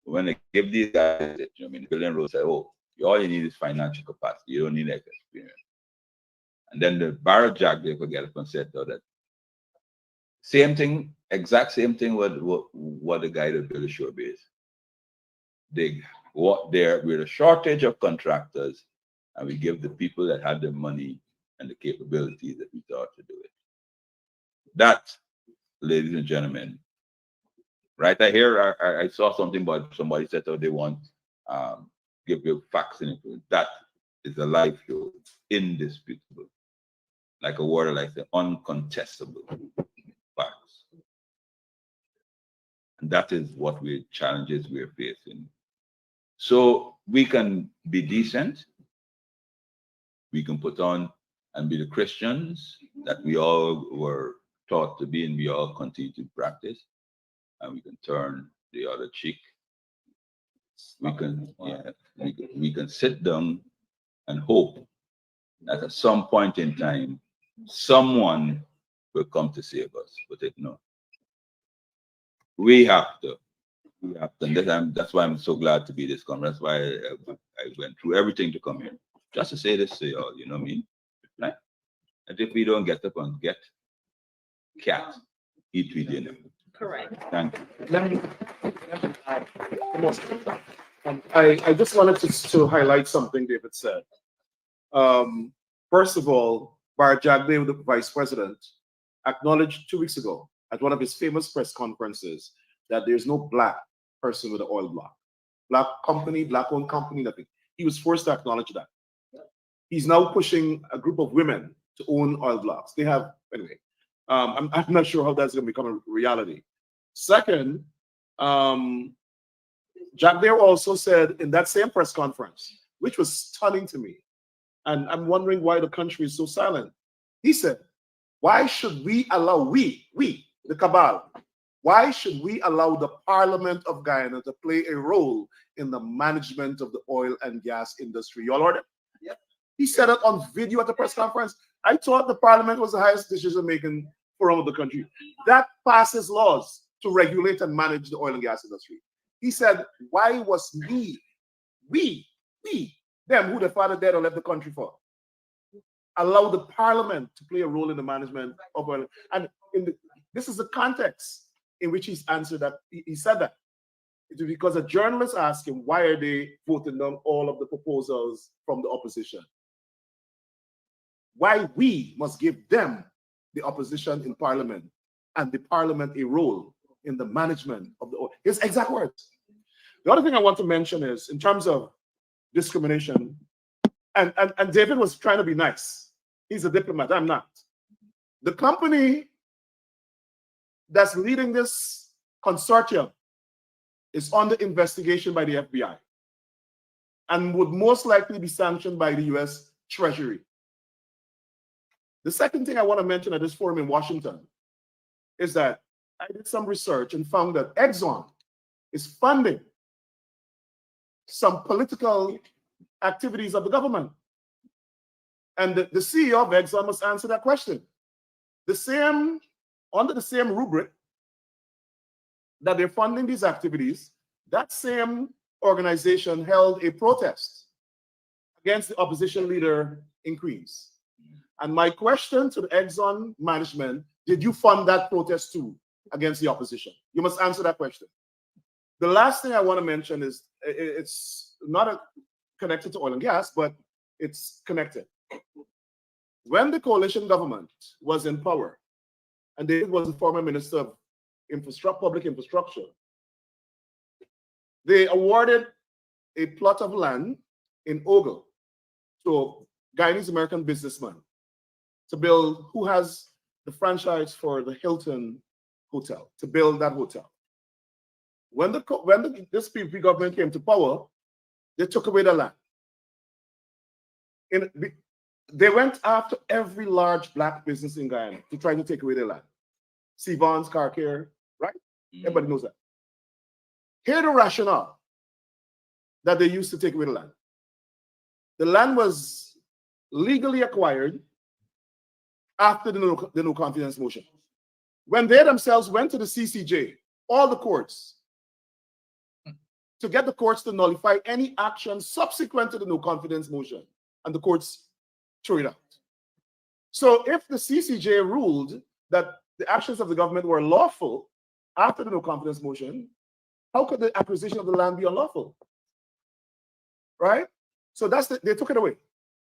When they give these guys, you know, I mean, the building road say, oh, all you need is financial capacity. You don't need that experience. And then the barrel jack, they forget up and said that same thing, exact same thing with what the guy that built the shore base. We're a shortage of contractors, and we give the people that had the money and the capabilities that we thought to do it. That, ladies and gentlemen, right? I saw something about somebody said, oh, they want give you facts in it. That is a livelihood, indisputable, like a word like the uncontestable facts. And that is what challenges we're facing. So we can be decent, we can put on and be the Christians that we all were taught to be and we all continue to practice, and we can turn the other cheek. We can sit down and hope that at some point in time, someone will come to save us. But no, we have to. And that's why I'm so glad to be this conference. That's why I went through everything to come here, just to say this to y'all. You know what I mean? Right? And if we don't get up and get cat, eat with dinner. Correct. Thank you. Let me add. I just wanted to highlight something David said. First of all, Bar Jagdeo, the vice president, acknowledged 2 weeks ago at one of his famous press conferences that there's no black person with an oil block. Black company, black-owned company, nothing. He was forced to acknowledge that. He's now pushing a group of women to own oil blocks. They have, anyway, I'm not sure how that's going to become a reality. Second, Jagdeo also said in that same press conference, which was stunning to me, and I'm wondering why the country is so silent. He said, why should we allow, we, the cabal, why should we allow the Parliament of Guyana to play a role in the management of the oil and gas industry? You all heard it? Yeah. He said it on video at the press conference. I thought the Parliament was the highest decision-making forum of the country. That passes laws to regulate and manage the oil and gas industry. He said, why was we, them who the father dead or left the country for, allow the Parliament to play a role in the management of oil? And this is the context in which he's answered that. He said that. It was because a journalist asked him, why are they voting down all of the proposals from the opposition? Why we must give them, the opposition in parliament, and the parliament a role in the management of the, his exact words. The other thing I want to mention is in terms of discrimination, and David was trying to be nice. He's a diplomat, I'm not. The company that's leading this consortium is under investigation by the FBI and would most likely be sanctioned by the US Treasury. The second thing I want to mention at this forum in Washington is that I did some research and found that Exxon is funding some political activities of the government. And the CEO of Exxon must answer that question. Under the same rubric that they're funding these activities, that same organization held a protest against the opposition leader in Queens. And my question to the Exxon management, did you fund that protest too against the opposition? You must answer that question. The last thing I want to mention is, it's not connected to oil and gas, but it's connected. When the coalition government was in power, and David was the former minister of public infrastructure, they awarded a plot of land in Ogle to a Guyanese-American businessman to build, who has the franchise for the Hilton Hotel, to build that hotel. When this PPP government came to power, they took away the land. They went after every large black business in Guyana to try to take away their land. Sevon's Car Care, right? Everybody knows that. Here the rationale that they used to take away the land. The land was legally acquired after the no confidence motion. When they themselves went to the CCJ, all the courts, to get the courts to nullify any action subsequent to the no confidence motion, and the courts threw it out. So if the CCJ ruled that the actions of the government were lawful after the no confidence motion, how could the acquisition of the land be unlawful? Right? So they took it away.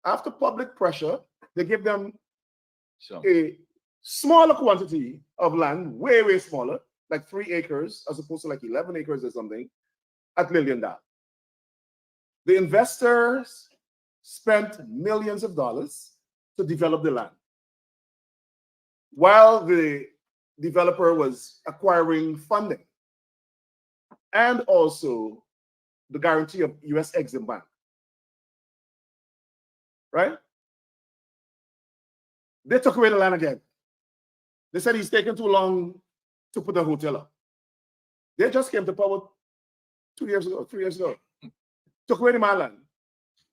After public pressure, they gave them a smaller quantity of land, way, way smaller, like 3 acres, as opposed to like 11 acres or something, at Lilliandale. The investors spent millions of dollars to develop the land, while the developer was acquiring funding and also the guarantee of US Exim Bank. Right? They took away the land again. They said he's taking too long to put the hotel up. They just came to power 2 years ago, 3 years ago. Took away the man land,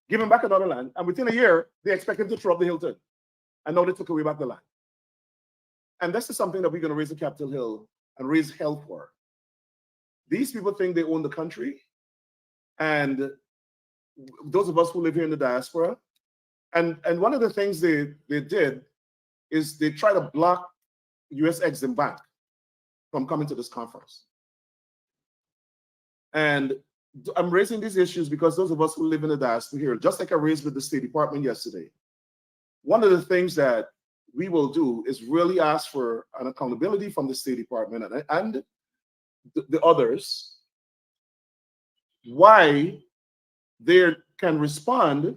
give him back another land, and within a year, they expect him to throw up the Hilton. And now they took away back the land. And this is something that we're going to raise the Capitol Hill and raise hell for. These people think they own the country. And those of us who live here in the diaspora, and one of the things they did is they try to block US Exim Bank from coming to this conference. And I'm raising these issues because those of us who live in the diaspora here, just like I raised with the State Department yesterday, one of the things that we will do is really ask for an accountability from the State Department and the others, why they can respond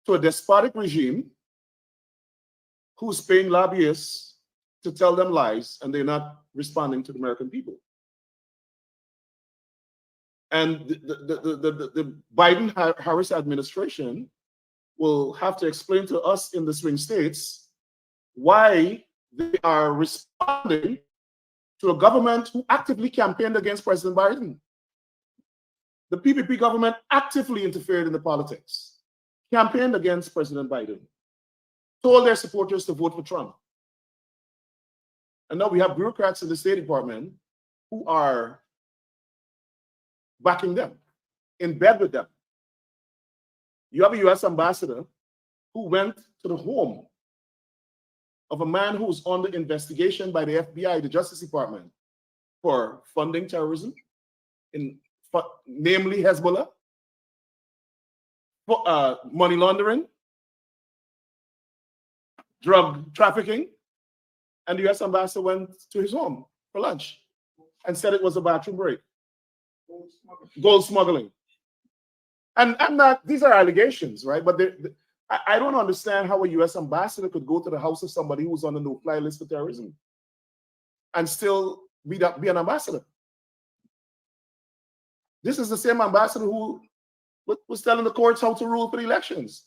to a despotic regime who's paying lobbyists to tell them lies, and they're not responding to the American people. And the Biden-Harris administration will have to explain to us in the swing states why they are responding to a government who actively campaigned against President Biden. The PPP government actively interfered in the politics, campaigned against President Biden, told their supporters to vote for Trump. And now we have bureaucrats in the State Department who are backing them, in bed with them. You have a US ambassador who went to the home of a man who's under investigation by the FBI, the Justice Department, for funding terrorism, namely Hezbollah, money laundering, drug trafficking, and the U.S. ambassador went to his home for lunch and said it was a bathroom break. Gold smuggling. And these are allegations, right? But I don't understand how a U.S. ambassador could go to the house of somebody who's on the no-fly list for terrorism and still be an ambassador. This is the same ambassador who was telling the courts how to rule for the elections.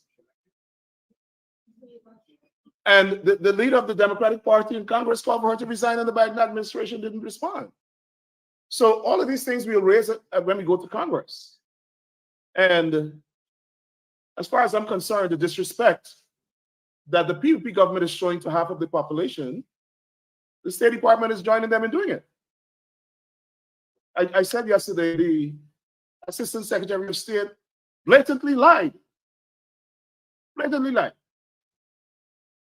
And the leader of the Democratic Party in Congress called for her to resign, and the Biden administration didn't respond. So all of these things we'll raise when we go to Congress. And as far as I'm concerned, the disrespect that the PUP government is showing to half of the population, the State Department is joining them in doing it. I said yesterday, the Assistant Secretary of State blatantly lied. Blatantly lied.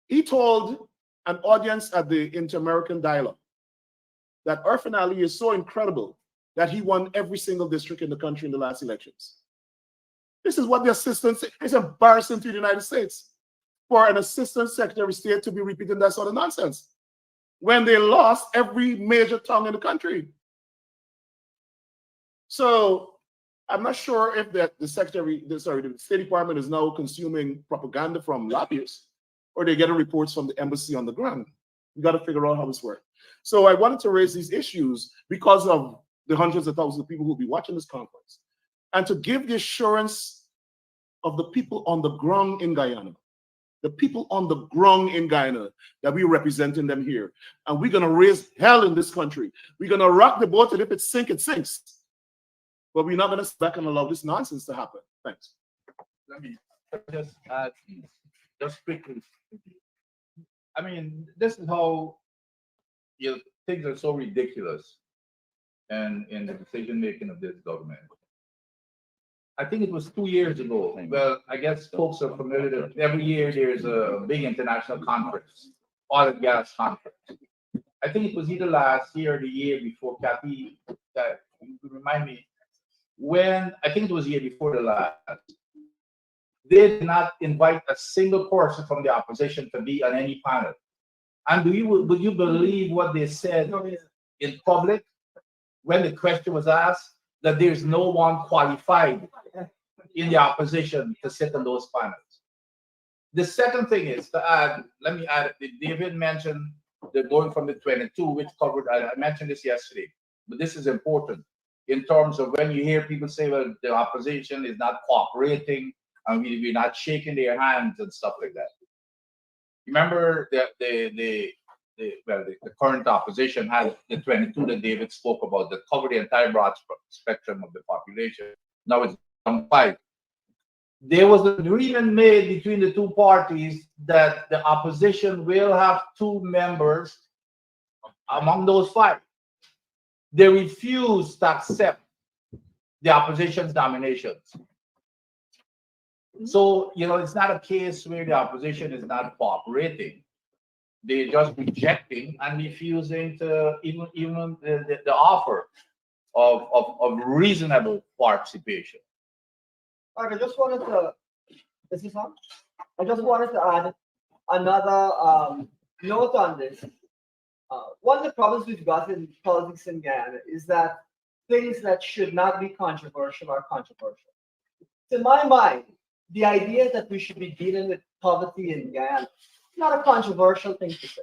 He told an audience at the Inter-American Dialogue that Irfan Ali is so incredible that he won every single district in the country in the last elections. This is what the assistant, it's embarrassing to the United States for an Assistant Secretary of State to be repeating that sort of nonsense when they lost every major town in the country. So I'm not sure if the State Department is now consuming propaganda from lobbyists, or they're getting reports from the embassy on the ground. We got to figure out how this works. So I wanted to raise these issues because of the hundreds of thousands of people who will be watching this conference, and to give the assurance of the people on the ground in Guyana, the people on the ground in Guyana, that we're representing them here. And we're going to raise hell in this country. We're going to rock the boat, and if it sinks, it sinks. But we're not going to sit back and allow this nonsense to happen. Thanks. Let me just add, just quickly. I mean, this is how things are so ridiculous and in the decision making of this government. I think it was 2 years ago. Well, I guess folks are familiar that every year there's a big international conference, oil and gas conference. I think it was either last year or the year before. Kathy, that you could remind me, when I think it was the year before the last, they did not invite a single person from the opposition to be on any panel. And would you believe what they said in public when the question was asked, that there's no one qualified in the opposition to sit on those panels? The second thing is to add, let me add, David mentioned the going from the 22, which covered, I mentioned this yesterday, but this is important in terms of when you hear people say, well, the opposition is not cooperating, and we're not shaking their hands and stuff like that. Remember the current opposition had the 22 that David spoke about that covered the entire broad spectrum of the population. Now it's on 5. There was an agreement made between the two parties that the opposition will have 2 members among those 5. They refused to accept the opposition's nominations. So, it's not a case where the opposition is not cooperating. They're just rejecting and refusing to even the offer of reasonable participation. All right, I just wanted to, is this on? I just wanted to add another note on this. One of the problems we've got in politics in Guyana is that things that should not be controversial are controversial. To my mind, the idea that we should be dealing with poverty in Guyana is not a controversial thing to say.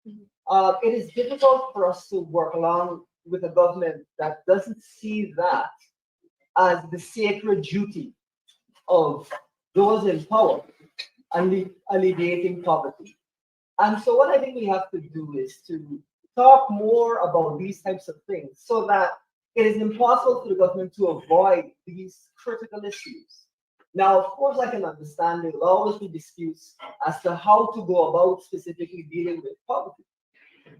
It is difficult for us to work along with a government that doesn't see that as the sacred duty of those in power, alleviating poverty. And so what I think we have to do is to talk more about these types of things so that it is impossible for the government to avoid these critical issues. Now, of course, I can understand there will always be disputes as to how to go about specifically dealing with poverty.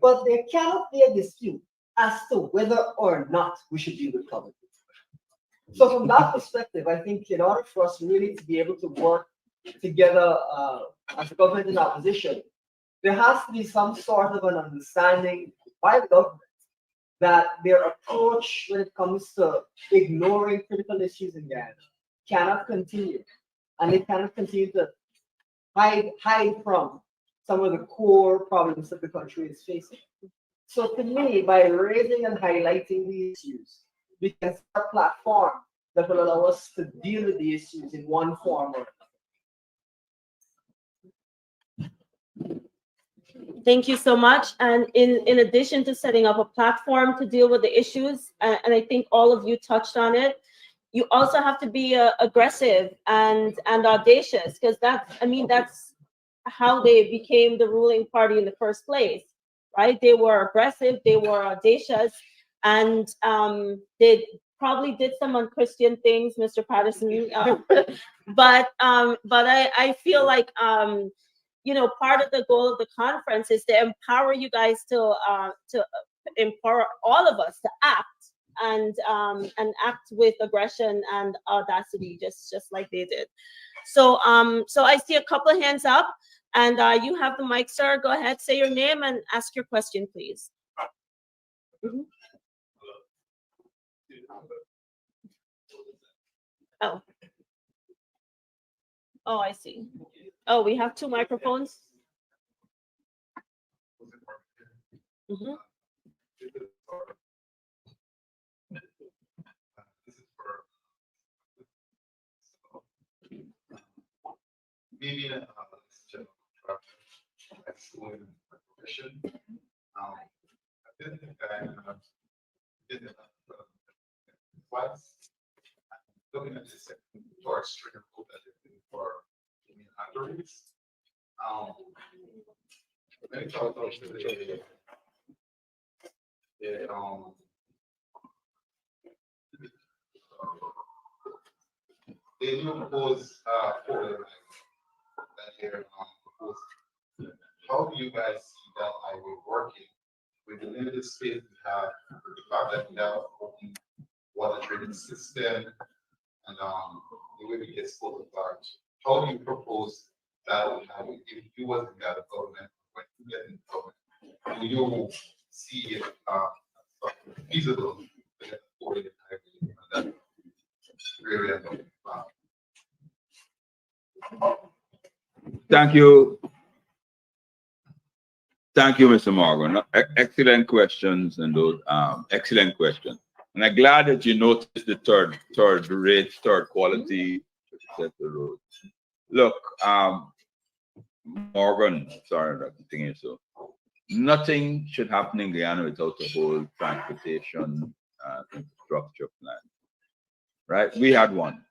But there cannot be a dispute as to whether or not we should deal with poverty. So from that perspective, I think in order for us really to be able to work together as a government and opposition, there has to be some sort of an understanding by the government that their approach when it comes to ignoring critical issues in Guyana cannot continue, and they cannot continue to hide from some of the core problems that the country is facing. So to me, by raising and highlighting the issues, we can set a platform that will allow us to deal with the issues in one form or Thank you so much. And in addition to setting up a platform to deal with the issues, and I think all of you touched on it, you also have to be aggressive and audacious, because that's how they became the ruling party in the first place, right? They were aggressive, they were audacious, and they probably did some unchristian things, Mr. Patterson. But I feel like part of the goal of the conference is to empower you guys to empower all of us to act and act with aggression and audacity, just like they did. So I see a couple of hands up, and you have the mic, sir. Go ahead, say your name and ask your question, please. Mhm. Oh, I see. Oh, we have two microphones. Mm-hmm. Maybe excellent profession. I didn't think I did enough twice. Looking at this for string for arteries. When it comes to they do propose for that they're proposed. How do you guys see that highway working with the limited space we have, the fact that we have open water treatment system, and the way we get spoiled apart? How do you propose that highway if you wasn't got a government, when you get in government? Do you see it feasible to get forward the highway and that area? Thank you. Thank you, Mr. Morgan. Excellent questions, and those excellent questions. And I'm glad that you noticed the third quality set the road. Look, Morgan, sorry, I'm thinking so. Nothing should happen in Guyana without a whole transportation infrastructure plan. Right? We had one.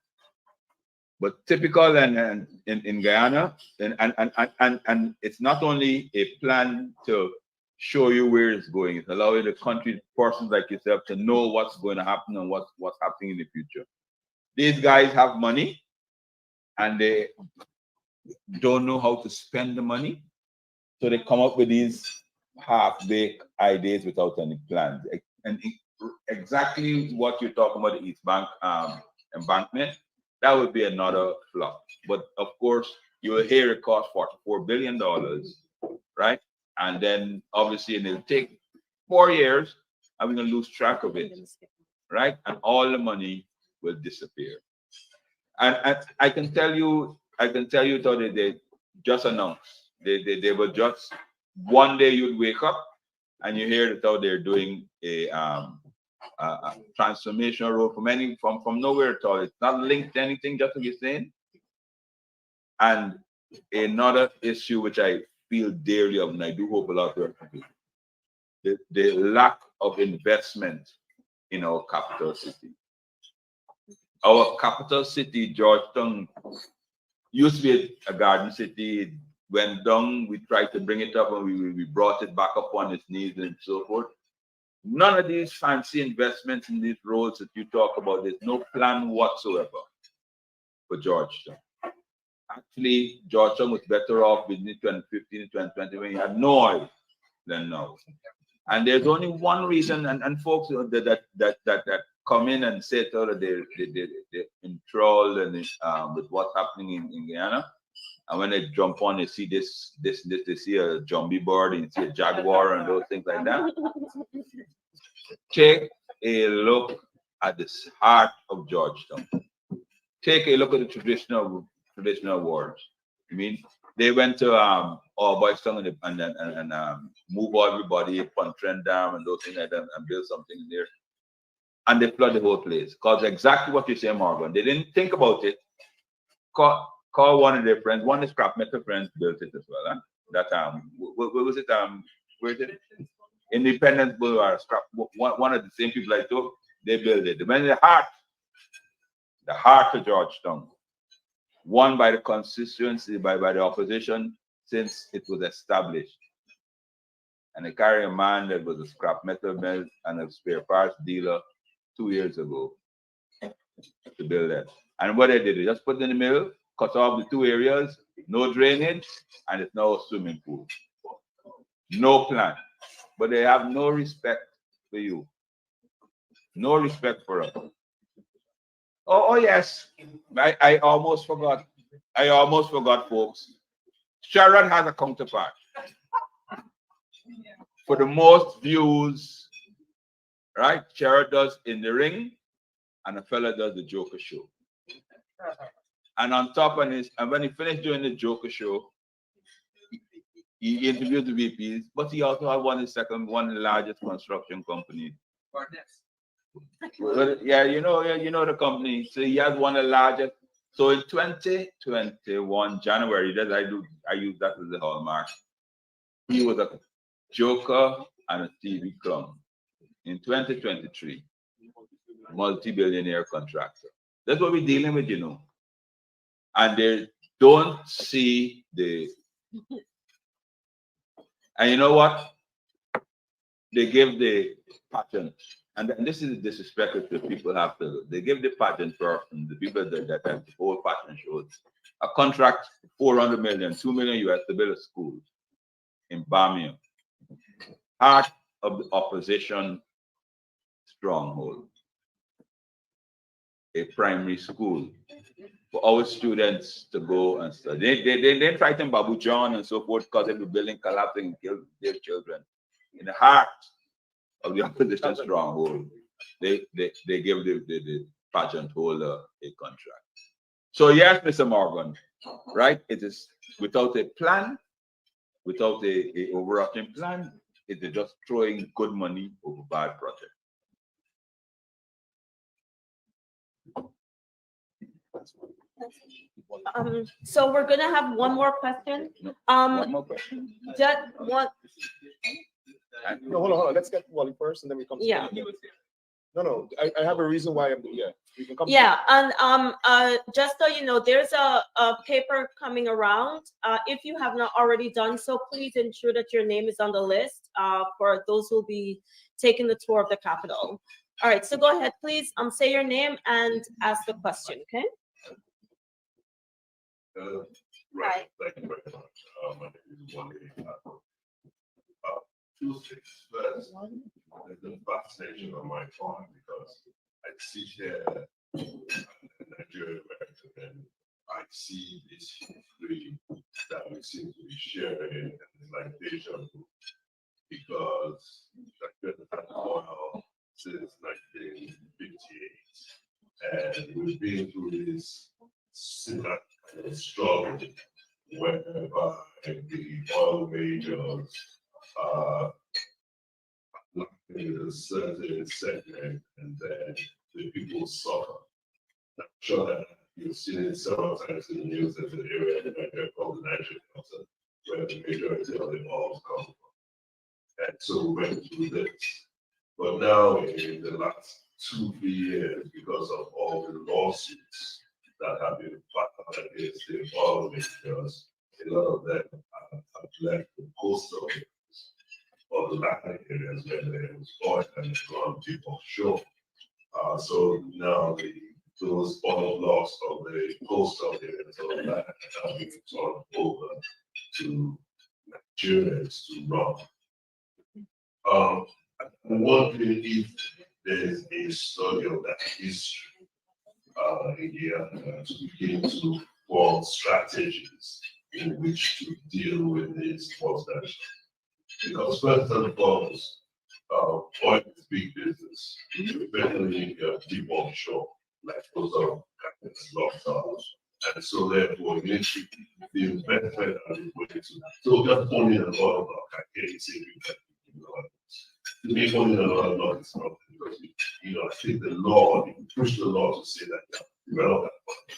But typical and in Guyana, and it's not only a plan to show you where it's going, it's allowing the country persons like yourself to know what's going to happen and what's happening in the future. These guys have money and they don't know how to spend the money. So they come up with these half-baked ideas without any plans. And exactly what you're talking about, the East Bank embankment, that would be another flop. But of course, you will hear it cost $44 billion, right? And then obviously it'll take 4 years and we're gonna lose track of it, right? And all the money will disappear. And I can tell you that they just announced. They were just one day you'd wake up and you hear that how they're doing a transformation road from nowhere at all. It's not linked to anything, just like you're saying. And another issue which I feel dearly of, and I do hope a lot of people, the lack of investment in our capital city. Our capital city, Georgetown, used to be a garden city. It went down. We tried to bring it up, and we brought it back up on its knees and so forth. None of these fancy investments in these roads that you talk about, there's no plan whatsoever for Georgetown. Actually, Georgetown was better off between 2015 and 2020 when you had no oil than now. And there's only one reason, and folks that come in and say that they're enthralled and with what's happening in Guyana. And when they jump on, they see this, they see a zombie bird, and see a jaguar and those things like that. Take a look at the heart of Georgetown. Take a look at the traditional wars. I mean, they went to all boys town and move everybody, Pontren Dam and those things like that, and build something there. And they flood the whole place. Because exactly what you say, Morgan. They didn't think about it. Call one of their friends, one of the scrap metal friends built it as well. Huh? That where was it? Where is it? Independence Boulevard. Scrap. One of the same people I told, they built it. When the heart of Georgetown, won by the constituency, by the opposition since it was established. And they carry a man that was a scrap metal mill and a spare parts dealer 2 years ago to build that. And what they did, they just put it in the middle, cut off the 2 areas, no drainage, and it's now a swimming pool. No plan. But they have no respect for you. No respect for us. Oh yes. I almost forgot. Folks. Sharon has a counterpart. For the most views, right? Sharon does In the Ring, and a fella does the Joker Show. And on top of this, and when he finished doing the Joker Show, he interviewed the VPs, but he also had one of the largest construction companies. Well, yeah, you know the company. So he has one of the largest. So in 2021 January, I use that as the hallmark. He was a joker and a TV clown. In 2023, multi-billionaire contractor. That's what we're dealing with, you know. And they don't see the. And you know what? They give the patent, and this is the disrespect that people have to. They give the patent person, the people that have the whole patent shows, a contract 400 million, 2 million US to build a school in Birmingham, heart of the opposition stronghold, a primary school for our students to go and study. They frighten Babu John and so forth because every building collapsing and kill their children. In the heart of the opposition stronghold, they give the pageant holder a contract. So yes, Mr. Morgan, right? It is without a plan, without a overarching plan, it is just throwing good money over bad project. So we're gonna have one more question. One more question. Just one. No, hold on. Let's get Wally first, and then we come. Yeah. No. I have a reason why I'm here. We can come. Yeah, and just so you know, there's a paper coming around. If you have not already done so, please ensure that your name is on the list for those who will be taking the tour of the Capitol. All right, so go ahead, please. Say your name and ask the question. Okay. Right. Thank you very much. My name is Wally. 2 things. First, there's a fascination on my part because I sit here in Nigeria, America, and I see this history that we seem to be sharing, and it's like deja vu because Nigeria has oil since 1958, and we've been through this struggle whereby the oil majors in a certain segment, and then the people suffer. I'm sure that you've seen it several times in the news. There's an area in Nigeria called the Niger Delta, where the majority of the oil come from. And so we went through this. But now, in the last 2-3 years, because of all the lawsuits that have been filed against the oil majors, a lot of them have left the coastal areas or the land areas where there was oil and gone deep offshore. So now those oil blocks of the coastal areas of the land have been turned over to Nigerians to run. I'm wondering if there's a study of that history in Guyana to begin to form strategies in which to deal with this transaction. Because first and foremost, oil is big business. Especially deep offshore, like those are locked. And so therefore, initially, the investment are going to. So just owning a lot of I can't say to me owning a lot of law is not because I think the law, you push the law to say that develop that money.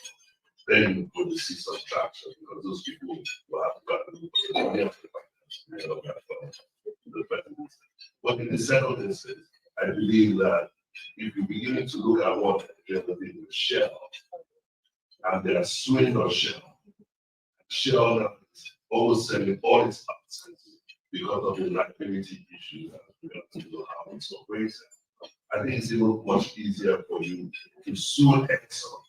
Then you will see some traction because those people will have gotten the money of the finance, the finance. But in the second instance, I believe that if you begin to look at what the other did with Shell, and they are suing on Shell. Shell is almost selling all its assets because of the liability issue that we have to how it's operating. I think it's even much easier for you to sue Exxon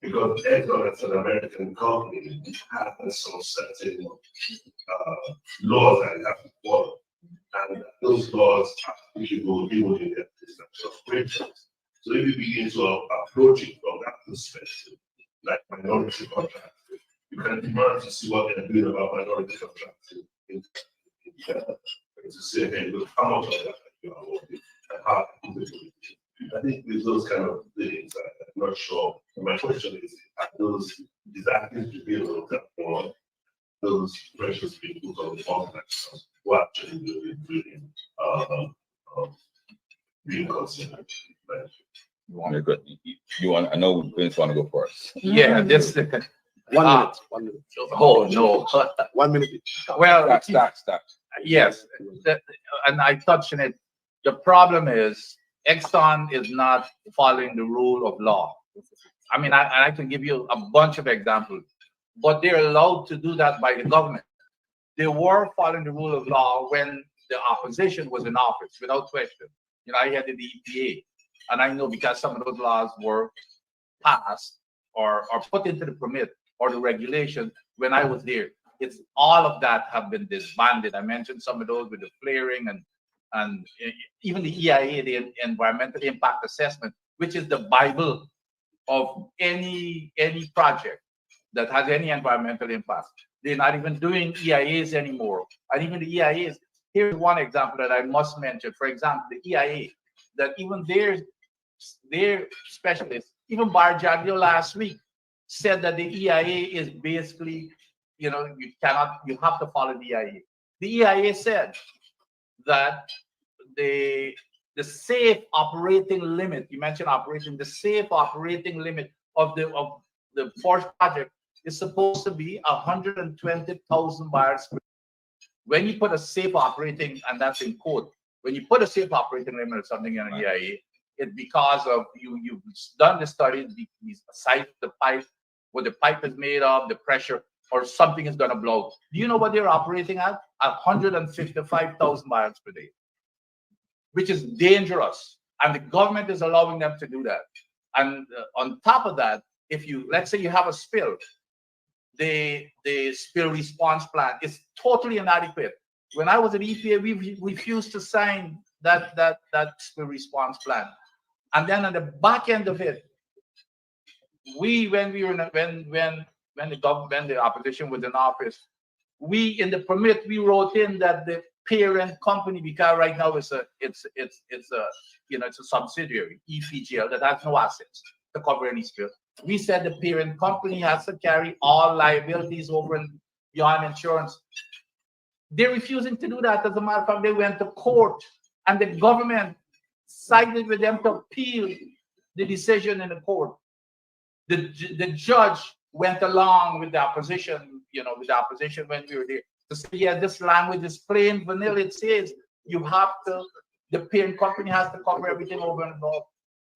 because Exxon as an American company has some certain laws that you have to follow. And those laws are applicable even in their international operations. So if you begin to approach it from that perspective, like minority contracts, you can demand to see what they're doing about minority contracts to say, hey, look, how much of that you are working and how I think with those kind of things, I'm not sure. My question is, are those things to be able to on those pressures being put on the contractors who actually being considered? You want? I know Vince want to go first. Yeah, this. 1 minute. 1 minute. Oh no. 1 minute. Well, Start. yes, and I touched on it. The problem is Exxon is not following the rule of law. I mean, I can give you a bunch of examples, but they're allowed to do that by the government. They were following the rule of law when the opposition was in office, without question. I headed the EPA, and I know because some of those laws were passed or put into the permit or the regulation when I was there. It's all of that have been disbanded. I mentioned some of those with the flaring and even the EIA, the environmental impact assessment, which is the Bible of any project that has any environmental impact. They're not even doing EIAs anymore. And even the EIAs, here's one example that I must mention. For example, the EIA, that even their specialists, even Barjaglio last week said that the EIA is basically, you have to follow the EIA. The EIA said that the safe operating limit, you mentioned operating, the safe operating limit of the forest project is supposed to be 120,000 barrels per day. When you put a safe operating, and that's in code, when you put a safe operating limit or something in an EIA, it's because of you've done the study, the size of the pipe, what the pipe is made of, the pressure, or something is going to blow. Do you know what they're operating at? 155,000 barrels per day, which is dangerous. And the government is allowing them to do that. And on top of that, let's say you have a spill, the spill response plan is totally inadequate. When I was at EPA, we refused to sign that spill response plan. And then on the back end of it, when the opposition was in office, in the permit we wrote in that the parent company, because right now it's a subsidiary, EPGL, that has no assets to cover any spill. We said the parent company has to carry all liabilities over and beyond insurance. They're refusing to do that. As a matter of fact, they went to court, and the government sided with them to appeal the decision in the court. The judge went along with the opposition, when we were there, to say, yeah, this language is plain vanilla. It says the parent company has to cover everything over and above.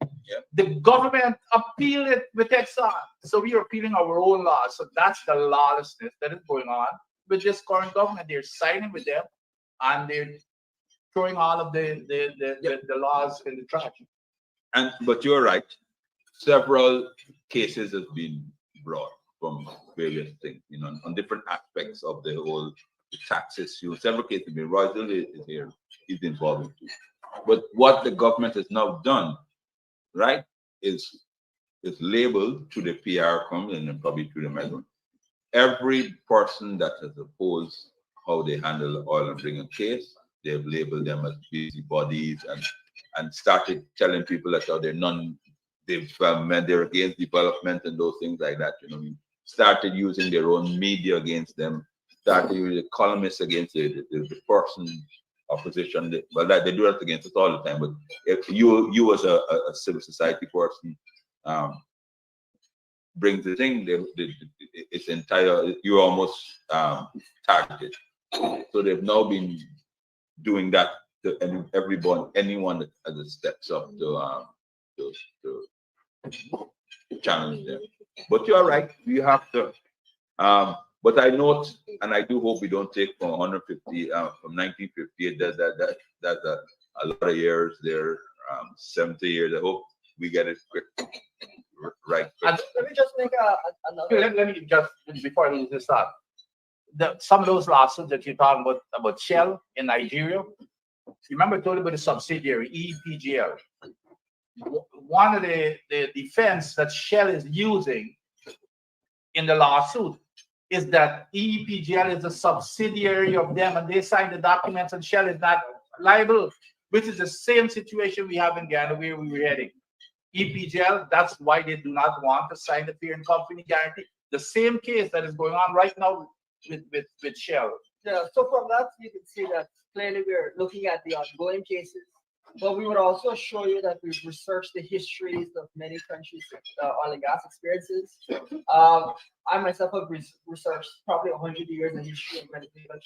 Yep. The government appealed it with Exxon. So we are appealing our own laws. So that's the lawlessness that is going on with this current government. They're siding with them, and they're throwing all of the laws in the trash. But you're right. Several cases have been brought from various things, on different aspects of the whole tax issue. Several cases have been brought. Is here. He's involved in too. But what the government has now done, right, is labeled to the PR company and probably to the measurement. Every person that has opposed how they handle oil and bring a case they've labeled them as busybodies and started telling people that they're against development and those things like that. You know, what I mean? Started using their own media against them. Started using columnists against the person opposition. Well, that they do that against us all the time. But if you as a civil society person brings the thing, it's entire. You're almost targeted. So they've now been doing that to anyone that steps up to challenge them. But you're right. You have to. But I note, and I do hope we don't take from 150 from 1958. That's a lot of years there. 70 years. I hope we get it quick, right. Let me just make another. Let me just, before I lose this thought, some of those lawsuits that you're talking about Shell in Nigeria, you remember I told you about the subsidiary, EPGL. One of the defense that Shell is using in the lawsuit is that EPGL is a subsidiary of them and they signed the documents and Shell is not liable, which is the same situation we have in Guyana where we were heading. EPGL, that's why they do not want to sign the parent company guarantee. The same case that is going on right now with Shell. Yeah, so from that, you can see that clearly we're looking at the ongoing cases, but we would also show you that we've researched the histories of many countries' oil and gas experiences. I myself have researched probably 100 years in history of Venezuela.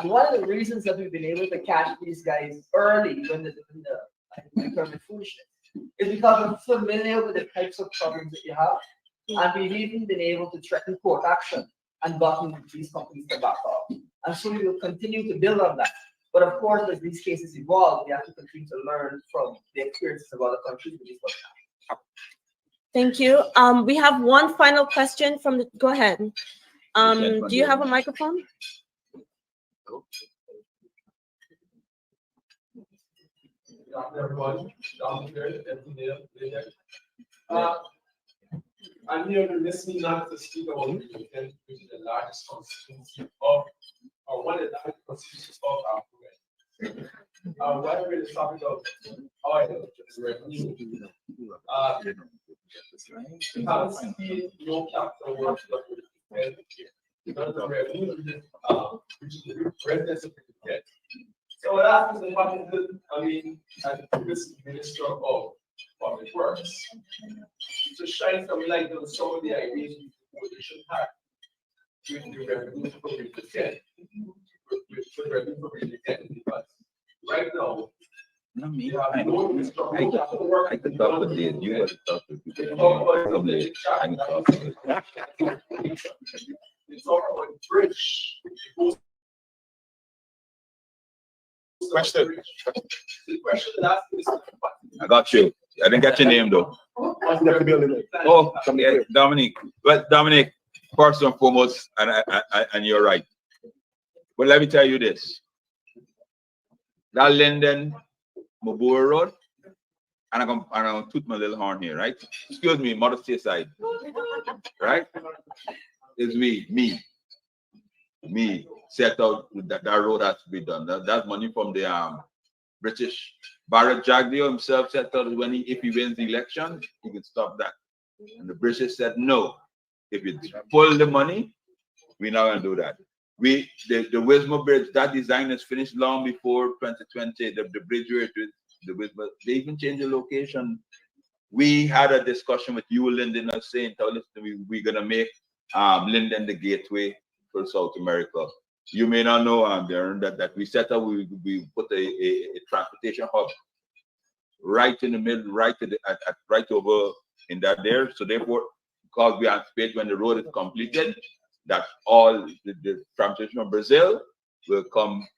One of the reasons that we've been able to catch these guys early when the permit foolishness is because we're familiar with the types of problems that you have, and we've even been able to threaten court action and gotten these companies to back off. And so we will continue to build on that. But of course, as these cases evolve, we have to continue to learn from the experiences of other countries with these ones. Thank you. We have one final question from the. Go ahead. Do you have a microphone? I'm here to listen not to speak about religion, which is the largest constituency of, or one of the largest constituencies of Africa. What we're the topic of oil revenue. Haven't seen no capital work because the revenue which is the residents of the debt. So what happens in Washington, I mean, as the previous minister of Public Works, to shine some light on some of the ideas we should have with the revenue for the debt, with the revenue for the debt, because right now, we have no structural work. I could talk with Dave. You got to talk with people. I can talk with you. It's all about bridge. Question. The question that is, I got you. I didn't get your name though. Oh, yeah, Dominic. Well, Dominic, first and foremost, and you're right. But let me tell you this. That Linden Mabur Road, and I'm gonna toot my little horn here, right? Excuse me, modesty aside. Right? It's me set out that road has to be done. That's money from the British. Barrett Jagdeo himself said that if he wins the election, he can stop that. And the British said no. If you pull the money, we're not gonna do that. The Wismar Bridge, that design is finished long before 2020. The bridge where it is, the Wismar, they even changed the location. We had a discussion with you, Linden, saying, we're gonna make Linden the gateway for South America. You may not know, Darren, that we set up, we put a transportation hub right in the middle, right over in that there. So therefore, because we anticipate when the road is completed, that all the transportation from Brazil will come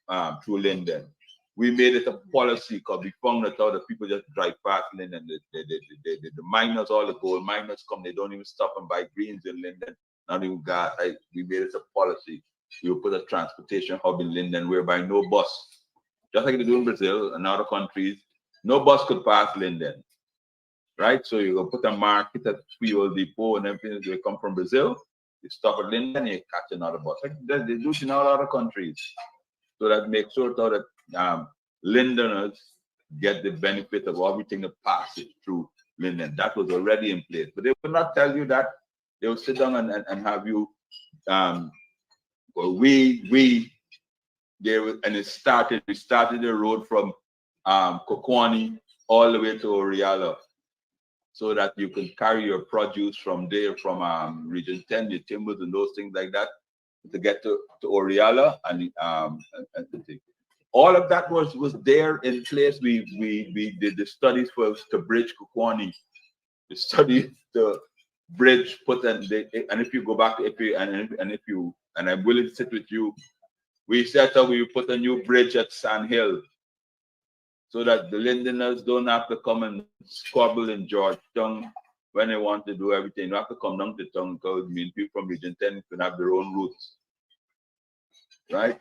through Linden. We made it a policy because we found that other people just drive past Linden. The miners, all the gold miners come, they don't even stop and buy greens in Linden, not even gas. We made it a policy. We will put a transportation hub in Linden whereby no bus, just like they do in Brazil and other countries, no bus could pass Linden. Right? So you go put a market at fuel depot and everything. They come from Brazil, you stop at Linden, you catch another bus. Like they do it in all other countries. so that make sure that Lindeners get the benefit of everything that passes through Linden. That was already in place, but they will not tell you that. They will sit down and have you. Well, and it started. We started the road from Kokwani all the way to Oriala, so that you can carry your produce from there, from Region 10, your timbers and those things like that, to get to Oriala and all of that was there in place. We did the studies to bridge Kokwani, the study the bridge put and if you go back, and I'm willing to sit with you, we set up, we put a new bridge at Sand Hill so that the Lindeners don't have to come and squabble in Georgetown when they want to do everything. You have to come down to town because people from Region 10 can have their own routes, right?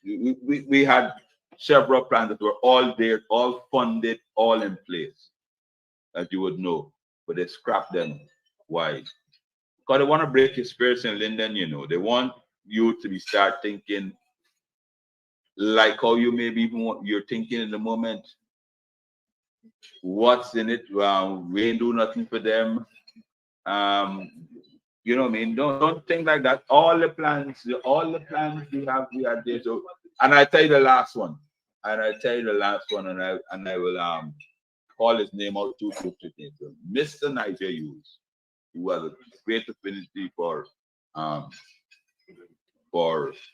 We had several plans that were all there, all funded, all in place, as you would know, but they scrapped them. Why? Because they want to break your spirits in Linden, you know. They want you to start thinking like how you maybe even you're thinking in the moment. What's in it? We ain't do nothing for them. You know what I mean? Don't think like that. All the plans we have there. So, and I tell you the last one. And I will call his name out too. Mr. Niger Hughes, who has a great affinity for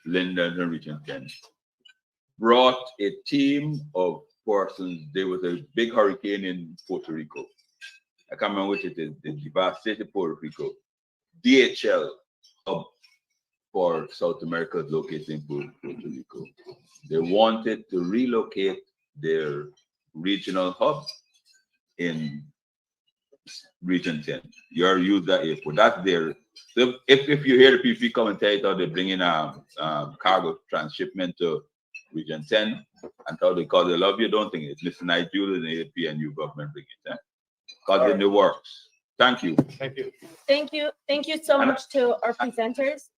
Linden and Region 10, brought a team of persons. There was a big hurricane in Puerto Rico. I can't remember which it is. The devastated Puerto Rico. DHL hub for South America is located in Puerto Rico. They wanted to relocate their regional hub in Region 10. You're used that airport. That's there. So if you hear the people come and tell you how they bring in cargo transshipment to Region 10 and how they call they love you, don't think it's Mr. Nigel and the AP and you government bring it. Because in the works. Thank you. Thank you. Thank you. Thank you so much to our presenters.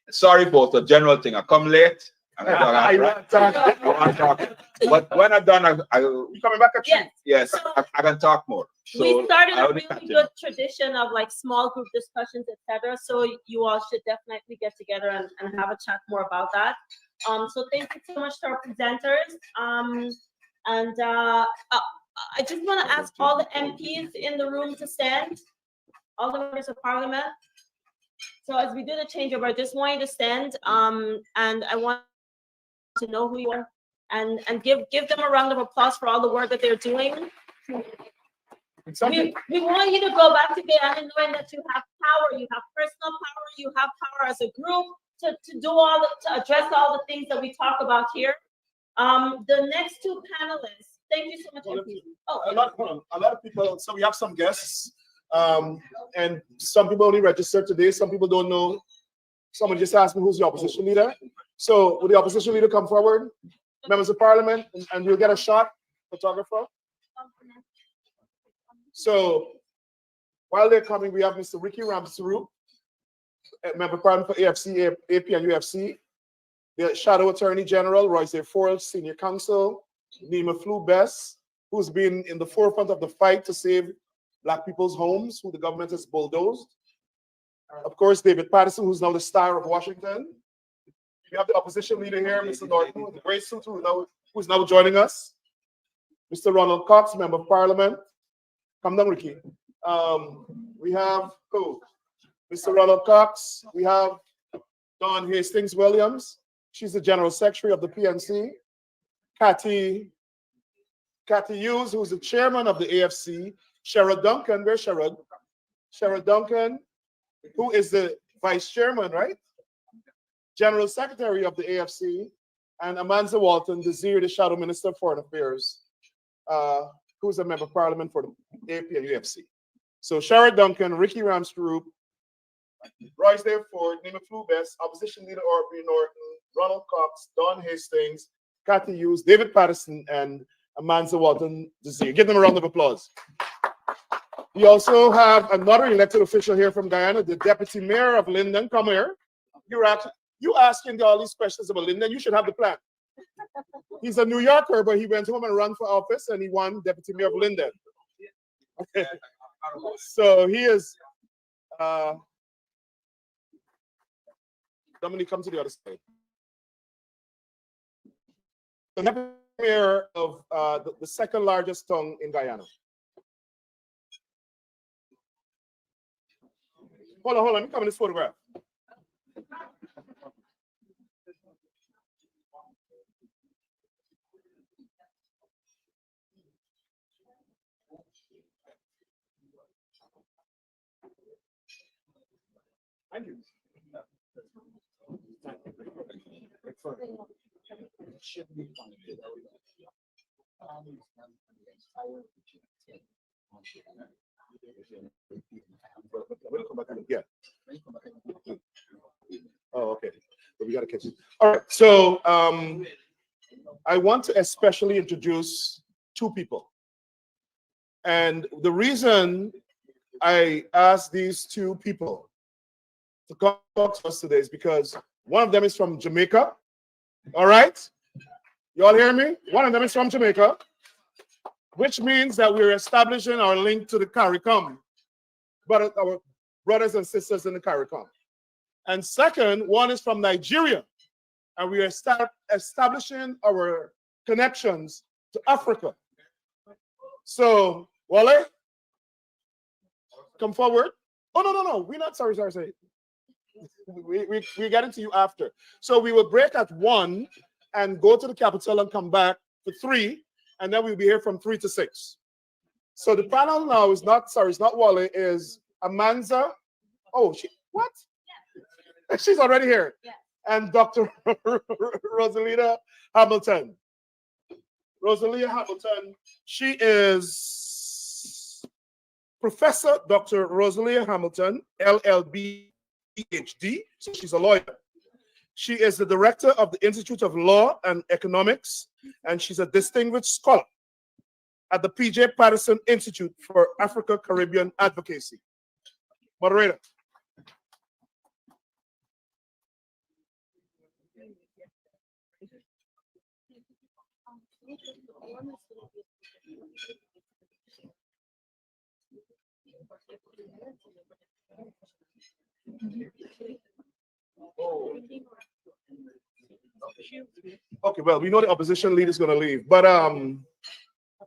Sorry for the general thing. I come late. I want to talk. But when I'm done, you coming back at Yes. Yes, So I can talk more. So we started I a only really catch good tradition of like small group discussions, etc. So you all should definitely get together and have a chat more about that. So thank you so much to our presenters. I just want to ask all the MPs in the room to stand, all the members of parliament. So as we do the changeover, I just want you to stand, and I want to know who you are, and give them a round of applause for all the work that they're doing. We want you to go back to Guyana knowing that you have power, you have personal power, you have power as a group to address all the things that we talk about here. The next two panelists. Thank you so much. A lot of people. So we have some guests, and some people only registered today. Some people don't know. Someone just asked me who's the opposition leader. So will the opposition leader come forward, members of parliament, and we'll get a shot, photographer. So while they're coming, we have Mr. Ricky Ramsaru, member of parliament for AFC, AP, and UFC. The Shadow Attorney General, Royce A. Ford, Senior Counsel, Nima Flu-Bess, who's been in the forefront of the fight to save Black people's homes, who the government has bulldozed. Of course, David Patterson, who's now the star of Washington. We have the opposition leader here, Mr. Norton, with the gray suit, who's now joining us. Mr. Ronald Cox, Member of Parliament. Come down, Ricky. We have Mr. Ronald Cox. We have Dawn Hastings Williams. She's the General Secretary of the PNC. Kathy Hughes, who's the chairman of the AFC. Sherrod Duncan, where's Sherrod? Sherrod Duncan, who is the vice chairman, right? General Secretary of the AFC. And Amanza Walton, the Shadow Minister of Foreign Affairs, who's a member of parliament for the AP and UFC. So Sherrod Duncan, Ricky Ramsgroup, Royce A. Ford, Nima Flu-Bess, Opposition Leader Aubrey Norton, Ronald Cox, Dawn Hastings, Kathy Hughes, David Patterson, and Amanza Walton Desir. Give them a round of applause. We also have another elected official here from Guyana, the Deputy Mayor of Linden. Come here. You asking all these questions about Linden, you should have the plan. He's a New Yorker, but he went home and ran for office and he won deputy mayor of Linden. Okay. So he is Dominic, come to the other side. The deputy mayor of the second largest town in Guyana. Hold on, let me come in this photograph. Thank you. Yeah. Oh, okay. But we gotta catch it. All right. So I want to especially introduce two people. And the reason I asked these two people to come talk to us today is because one of them is from Jamaica. All right? You all hear me? One of them is from Jamaica, which means that we're establishing our link to the CARICOM, but our brothers and sisters in the CARICOM. And second, one is from Nigeria, and we are establishing our connections to Africa. So, Wale, come forward. Oh, no. We're not sorry. We get into you after. So we will break at 1 and go to the capital and come back for 3, and then we'll be here from 3 to 6. So the panel now is not, it's not Wale, is Amanza. Oh, what? Yeah. She's already here. Yeah. And Dr. Rosalita Hamilton. Rosalia Hamilton, she is Professor Dr. Rosalia Hamilton, LLB, PhD, so she's a lawyer. She is the director of the Institute of Law and Economics, and she's a distinguished scholar at the P.J. Patterson Institute for Africa-Caribbean Advocacy. Moderator. Okay, well, we know the opposition leader is going to leave, but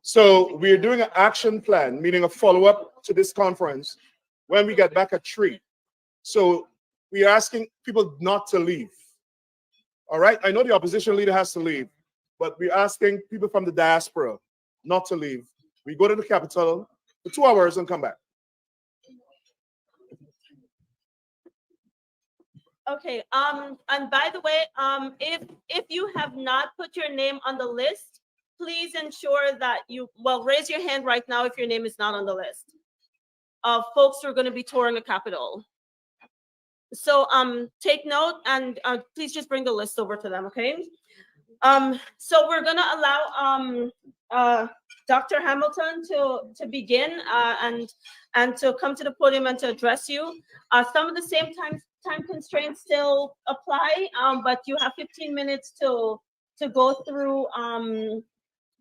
so we're doing an action plan, meaning a follow-up to this conference when we get back at 3. So we're asking people not to leave. All right, I know the opposition leader has to leave, but we're asking people from the diaspora not to leave. We go to the capital for 2 hours and come back. Okay, and by the way, if you have not put your name on the list, please ensure that raise your hand right now if your name is not on the list of folks who are going to be touring the Capitol. So take note and please just bring the list over to them, okay? So we're going to allow Dr. Hamilton to begin and to come to the podium and to address you. Some of the same time constraints still apply, but you have 15 minutes to go through.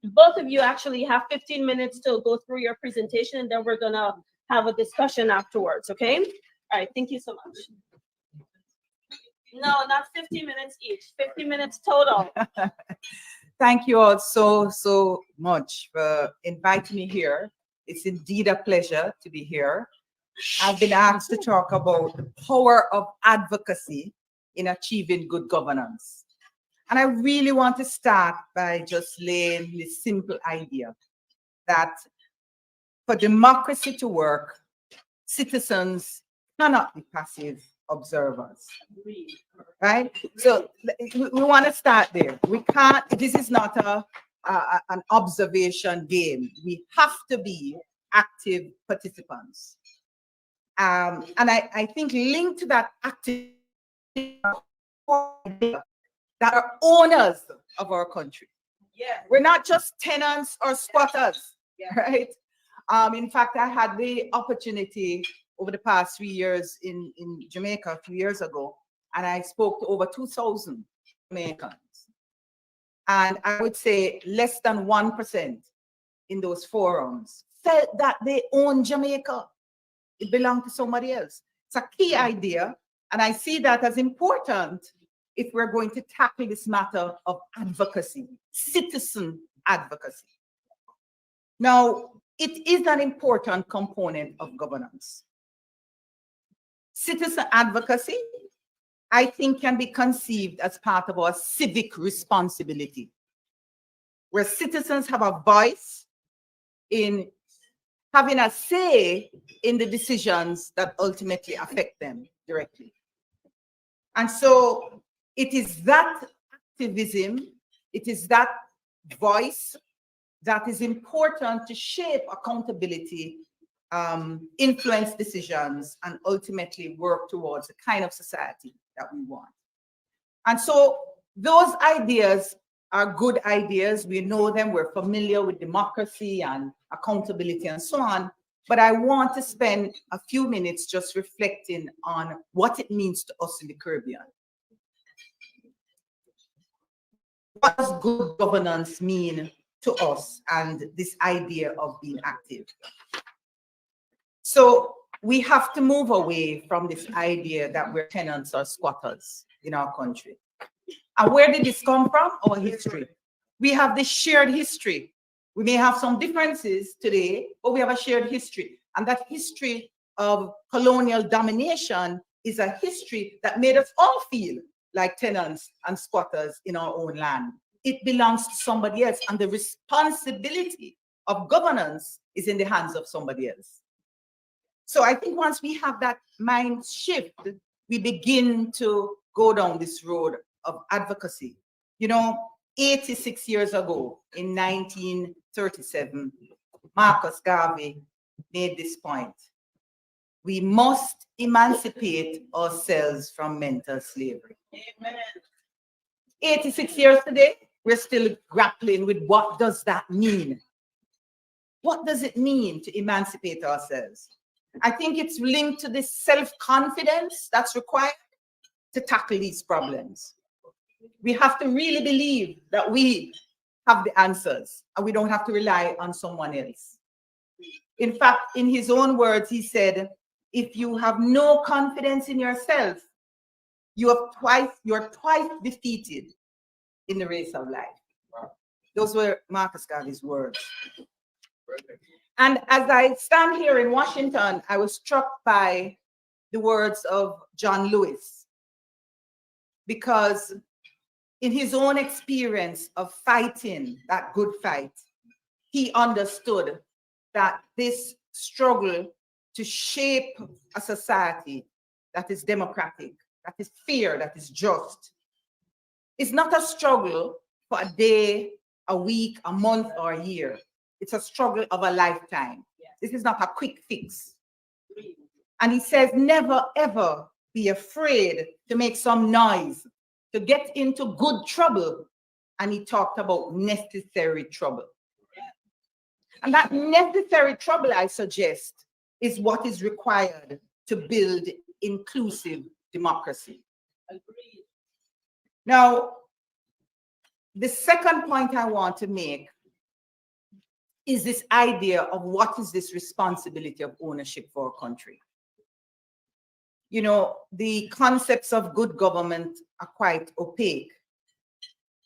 Both of you actually have 15 minutes to go through your presentation, and then we're gonna have a discussion afterwards. Okay? All right. Thank you so much. No, not 15 minutes each. 15 minutes total. Thank you all so much for inviting me here. It's indeed a pleasure to be here. I've been asked to talk about the power of advocacy in achieving good governance. And I really want to start by just laying this simple idea that for democracy to work, citizens cannot be passive observers, right? So we want to start there. We can't, this is not an observation game. We have to be active participants. And I think linked to that active that are owners of our country. Yeah, we're not just tenants or squatters, right? In fact, I had the opportunity over the past 3 years in Jamaica, a few years ago. and I spoke to over 2,000 Jamaicans. And I would say less than 1% in those forums felt that they own Jamaica. It belonged to somebody else. It's a key idea, and I see that as important if we're going to tackle this matter of advocacy, citizen advocacy. Now, it is an important component of governance. Citizen advocacy, I think, can be conceived as part of our civic responsibility, where citizens have a voice in having a say in the decisions that ultimately affect them directly. And so it is that activism, it is that voice that is important to shape accountability, influence decisions, and ultimately work towards the kind of society that we want. And so those ideas are good ideas. We know them, we're familiar with democracy and accountability and so on. But I want to spend a few minutes just reflecting on what it means to us in the Caribbean. What does good governance mean to us and this idea of being active? So we have to move away from this idea that we're tenants or squatters in our country. And where did this come from? Our history. We have this shared history. We may have some differences today, but we have a shared history. And that history of colonial domination is a history that made us all feel like tenants and squatters in our own land. It belongs to somebody else, and the responsibility of governance is in the hands of somebody else. So I think once we have that mind shift, we begin to go down this road of advocacy. You know, 86 years ago, in 1937, Marcus Garvey made this point. We must emancipate ourselves from mental slavery. Amen. 86 years today, we're still grappling with what does that mean? What does it mean to emancipate ourselves? I think it's linked to this self-confidence that's required to tackle these problems. We have to really believe that we have the answers and we don't have to rely on someone else. In fact, in his own words, he said, if you have no confidence in yourself, you're twice defeated in the race of life. Those were Marcus Garvey's words. And as I stand here in Washington, I was struck by the words of John Lewis, because in his own experience of fighting that good fight, he understood that this struggle to shape a society that is democratic, that is fair, that is just, is not a struggle for a day, a week, a month, or a year. It's a struggle of a lifetime. This is not a quick fix. And he says, never, ever be afraid to make some noise, to get into good trouble. And he talked about necessary trouble. And that necessary trouble, I suggest, is what is required to build inclusive democracy. Agreed. Now, the second point I want to make is this idea of what is this responsibility of ownership for our country. You know, the concepts of good government are quite opaque.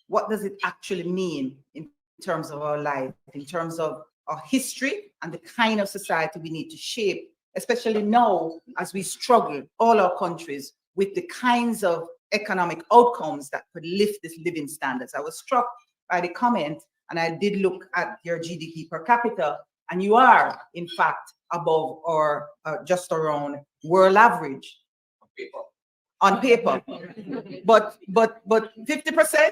What does it actually mean in terms of our life, in terms of our history and the kind of society we need to shape, especially now as we struggle, all our countries, with the kinds of economic outcomes that could lift this living standards. I was struck by the comment, and I did look at your GDP per capita, and you are, in fact, above or just around world average. On paper. But 50%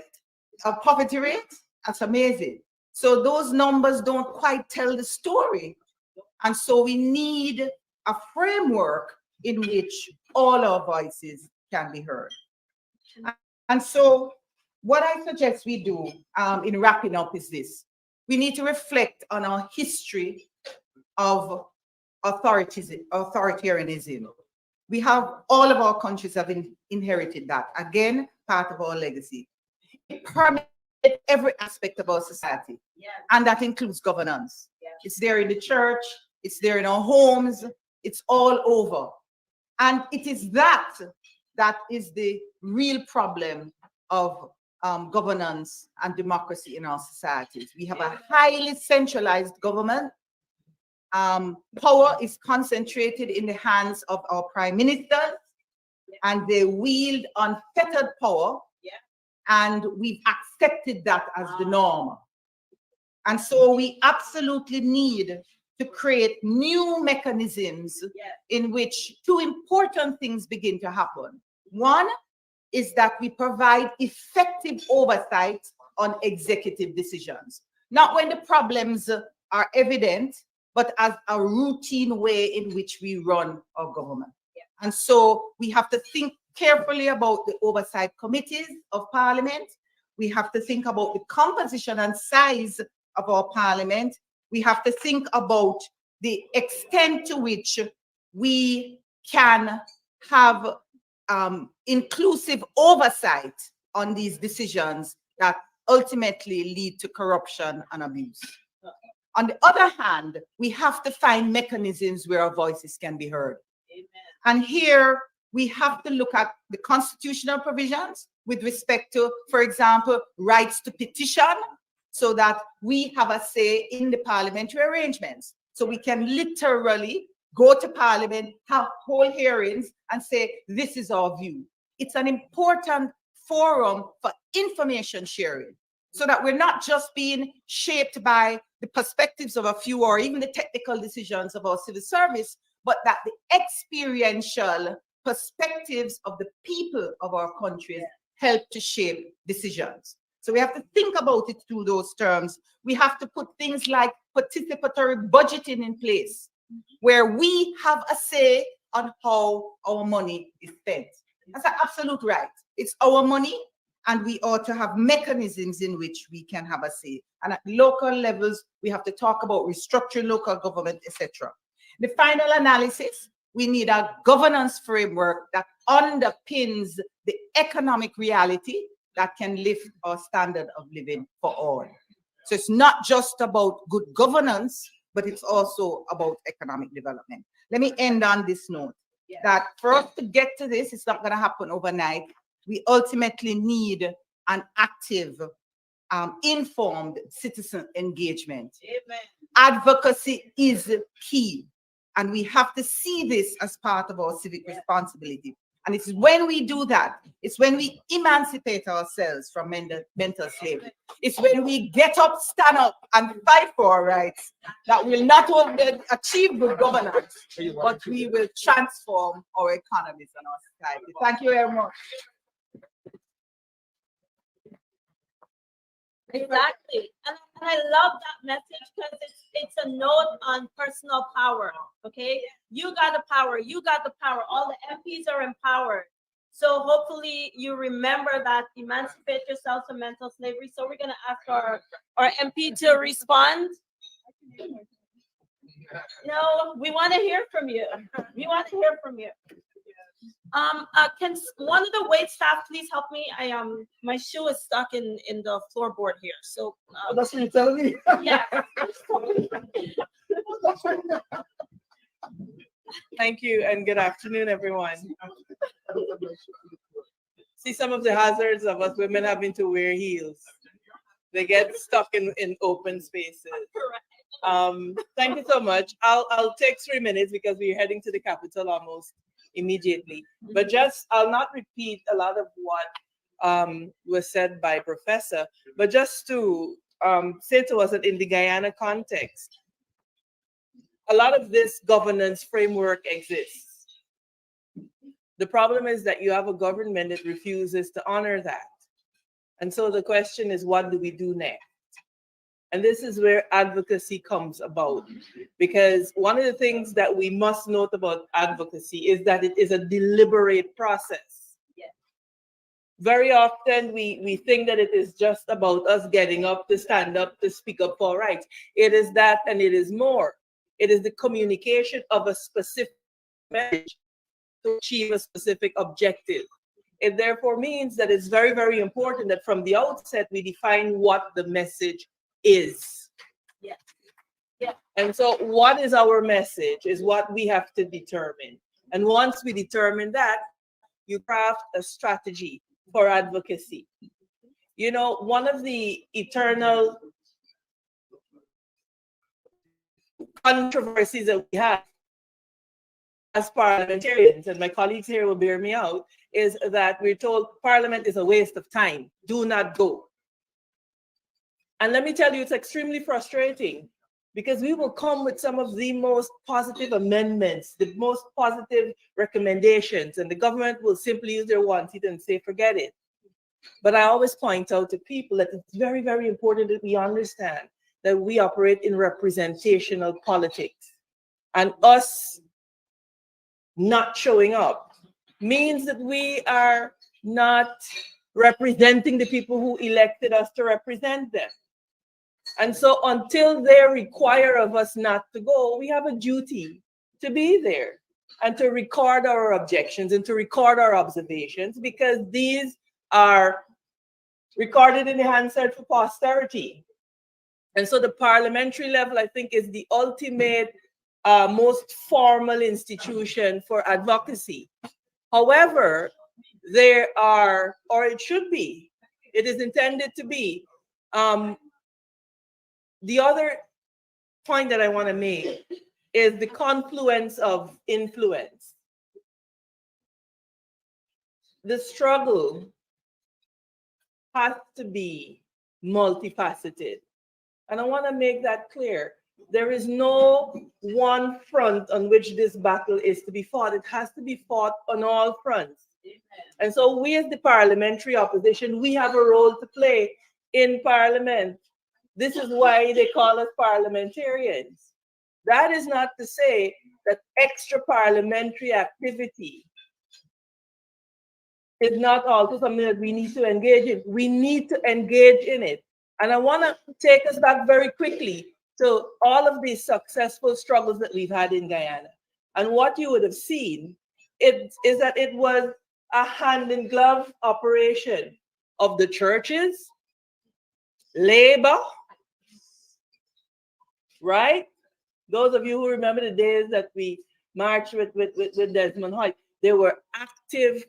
of poverty rate, that's amazing. So those numbers don't quite tell the story. And so we need a framework in which all our voices can be heard. And so what I suggest we do in wrapping up is this. We need to reflect on our history of authoritarianism. We have, all of our countries have inherited that. Again, part of our legacy. It permeates every aspect of our society. And that includes governance. It's there in the church, it's there in our homes, it's all over. And it is that is the real problem of governance and democracy in our societies. We have a highly centralized government. Power is concentrated in the hands of our prime ministers, and they wield unfettered power, and we've accepted that as the norm. And so we absolutely need to create new mechanisms in which two important things begin to happen. One is that we provide effective oversight on executive decisions, not when the problems are evident, but as a routine way in which we run our government. And so we have to think carefully about the oversight committees of Parliament. We have to think about the composition and size of our Parliament. We have to think about the extent to which we can have inclusive oversight on these decisions that ultimately lead to corruption and abuse. On the other hand, we have to find mechanisms where our voices can be heard. Amen. And here we have to look at the constitutional provisions with respect to, for example, rights to petition, so that we have a say in the parliamentary arrangements. So we can literally go to Parliament, have whole hearings, and say, this is our view. It's an important forum for information sharing, so that we're not just being shaped by the perspectives of a few or even the technical decisions of our civil service, but that the experiential perspectives of the people of our countries help to shape decisions. So we have to think about it through those terms. We have to put things like participatory budgeting in place, where we have a say on how our money is spent. That's an absolute right. It's our money, and we ought to have mechanisms in which we can have a say. And at local levels, we have to talk about restructuring local government, etc. The final analysis, we need a governance framework that underpins the economic reality that can lift our standard of living for all. So it's not just about good governance, but it's also about economic development. Let me end on this note, that for us to get to this, it's not going to happen overnight. We ultimately need an active, informed citizen engagement. Amen. Advocacy is key, and we have to see this as part of our civic responsibility. And it's when we do that, it's when we emancipate ourselves from mental slavery. It's when we get up, stand up, and fight for our rights that will not only achieve good governance, but we will transform our economies and our society. Thank you very much. Exactly. And I love that message, because it's a note on personal power. Okay, you got the power, you got the power. All the MPs are empowered. So hopefully you remember that, emancipate yourselves from mental slavery. So we're gonna ask our MP to respond. No, we want to hear from you. We want to hear from you. Can one of the wait staff please help me? My shoe is stuck in the floorboard here. So that's what you're telling me. Yeah. Thank you and good afternoon, everyone. See some of the hazards of us women having to wear heels. They get stuck in open spaces. Thank you so much. I'll take 3 minutes because we're heading to the Capitol almost immediately. But I'll not repeat a lot of what was said by Professor, but just to say to us that in the Guyana context, a lot of this governance framework exists. The problem is that you have a government that refuses to honor that. And so the question is, what do we do next? And this is where advocacy comes about, because one of the things that we must note about advocacy is that it is a deliberate process. Yes. Very often we think that it is just about us getting up to stand up to speak up for rights. It is that, and it is more. It is the communication of a specific message to achieve a specific objective. It therefore means that it's very, very important that from the outset we define what the message is. Yeah. Yeah. And so what is our message is what we have to determine. And once we determine that, you craft a strategy for advocacy. You know, one of the eternal controversies that we have as parliamentarians, and my colleagues here will bear me out, is that we're told Parliament is a waste of time. Do not go. And let me tell you, it's extremely frustrating because we will come with some of the most positive amendments, the most positive recommendations, and the government will simply use their one seat and say, forget it. But I always point out to people that it's very, very important that we understand that we operate in representational politics. And us not showing up means that we are not representing the people who elected us to represent them. And so until they require of us not to go, we have a duty to be there and to record our objections and to record our observations, because these are recorded in the Hansard for posterity. And so the parliamentary level, I think, is the ultimate, most formal institution for advocacy. However, there are, or it should be, it is intended to be. The other point that I want to make is the confluence of influence. The struggle has to be multifaceted. And I want to make that clear. There is no one front on which this battle is to be fought. It has to be fought on all fronts. And so we as the parliamentary opposition, we have a role to play in Parliament. This is why they call us parliamentarians. That is not to say that extra parliamentary activity is not also something that we need to engage in. We need to engage in it. And I want to take us back very quickly to all of these successful struggles that we've had in Guyana. And what you would have seen is that it was a hand-in-glove operation of the churches, labor, right? Those of you who remember the days that we marched with Desmond Hoy, they were active.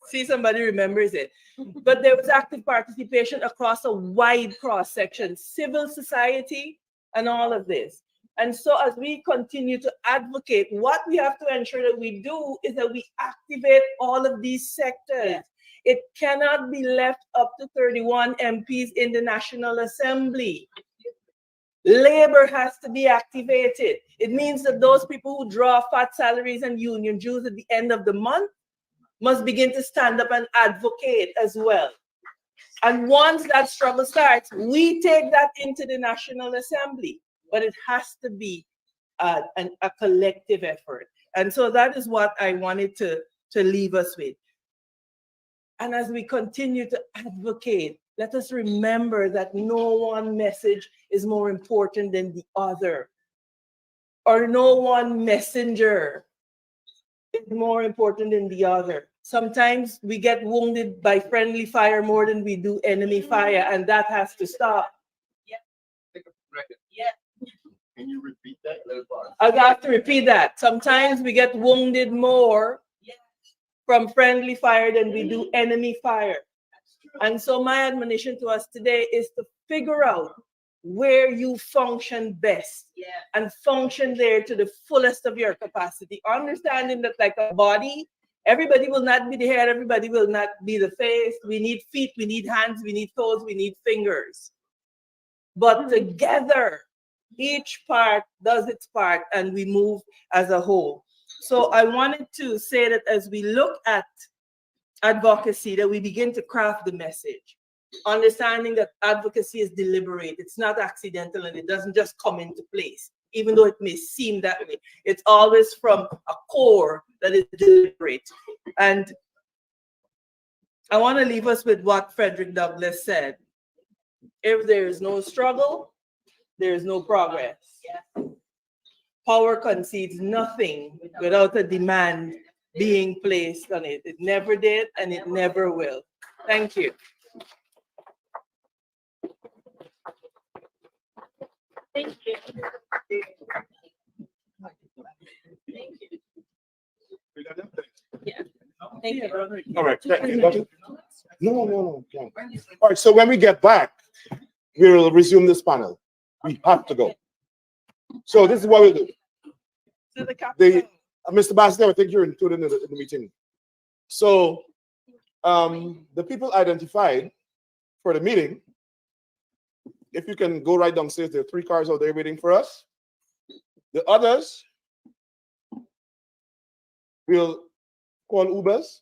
See, somebody remembers it. But there was active participation across a wide cross-section, civil society, and all of this. And so as we continue to advocate, what we have to ensure that we do is that we activate all of these sectors. Yeah. It cannot be left up to 31 MPs in the National Assembly. Labor has to be activated. It means that those people who draw fat salaries and union dues at the end of the month must begin to stand up and advocate as well. And once that struggle starts, we take that into the National Assembly, but it has to be a collective effort. And so that is what I wanted to leave us with. And as we continue to advocate, let us remember that no one message is more important than the other, or no one messenger is more important than the other. Sometimes we get wounded by friendly fire more than we do enemy fire, and that has to stop. Yeah. Yeah. Can you repeat that? I have to repeat that. Sometimes we get wounded more from friendly fire than we do enemy fire. And so my admonition to us today is to figure out where you function best and function there to the fullest of your capacity. Understanding that like a body, everybody will not be the head, everybody will not be the face. We need feet, we need hands, we need toes, we need fingers. But together, each part does its part and we move as a whole. So I wanted to say that as we look at advocacy, that we begin to craft the message, understanding that advocacy is deliberate, it's not accidental, and it doesn't just come into place, even though it may seem that way. It's always from a core that is deliberate. And I want to leave us with what Frederick Douglass said. If there is no struggle, there is no progress. power concedes nothing without a demand being placed on it. It never did, and it never will. Thank you. Thank you. Thank you. Yeah. Thank you. All right. No. All right. So when we get back, we'll resume this panel. We have to go. So this is what we'll do. To the Capitol. Mr. Bassett, I think you're included in the meeting. So the people identified for the meeting, if you can go right downstairs, there are 3 cars out there waiting for us. The others, we'll call Ubers.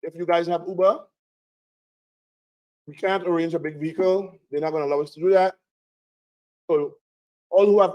If you guys have Uber, we can't arrange a big vehicle. They're not going to allow us to do that. So all who have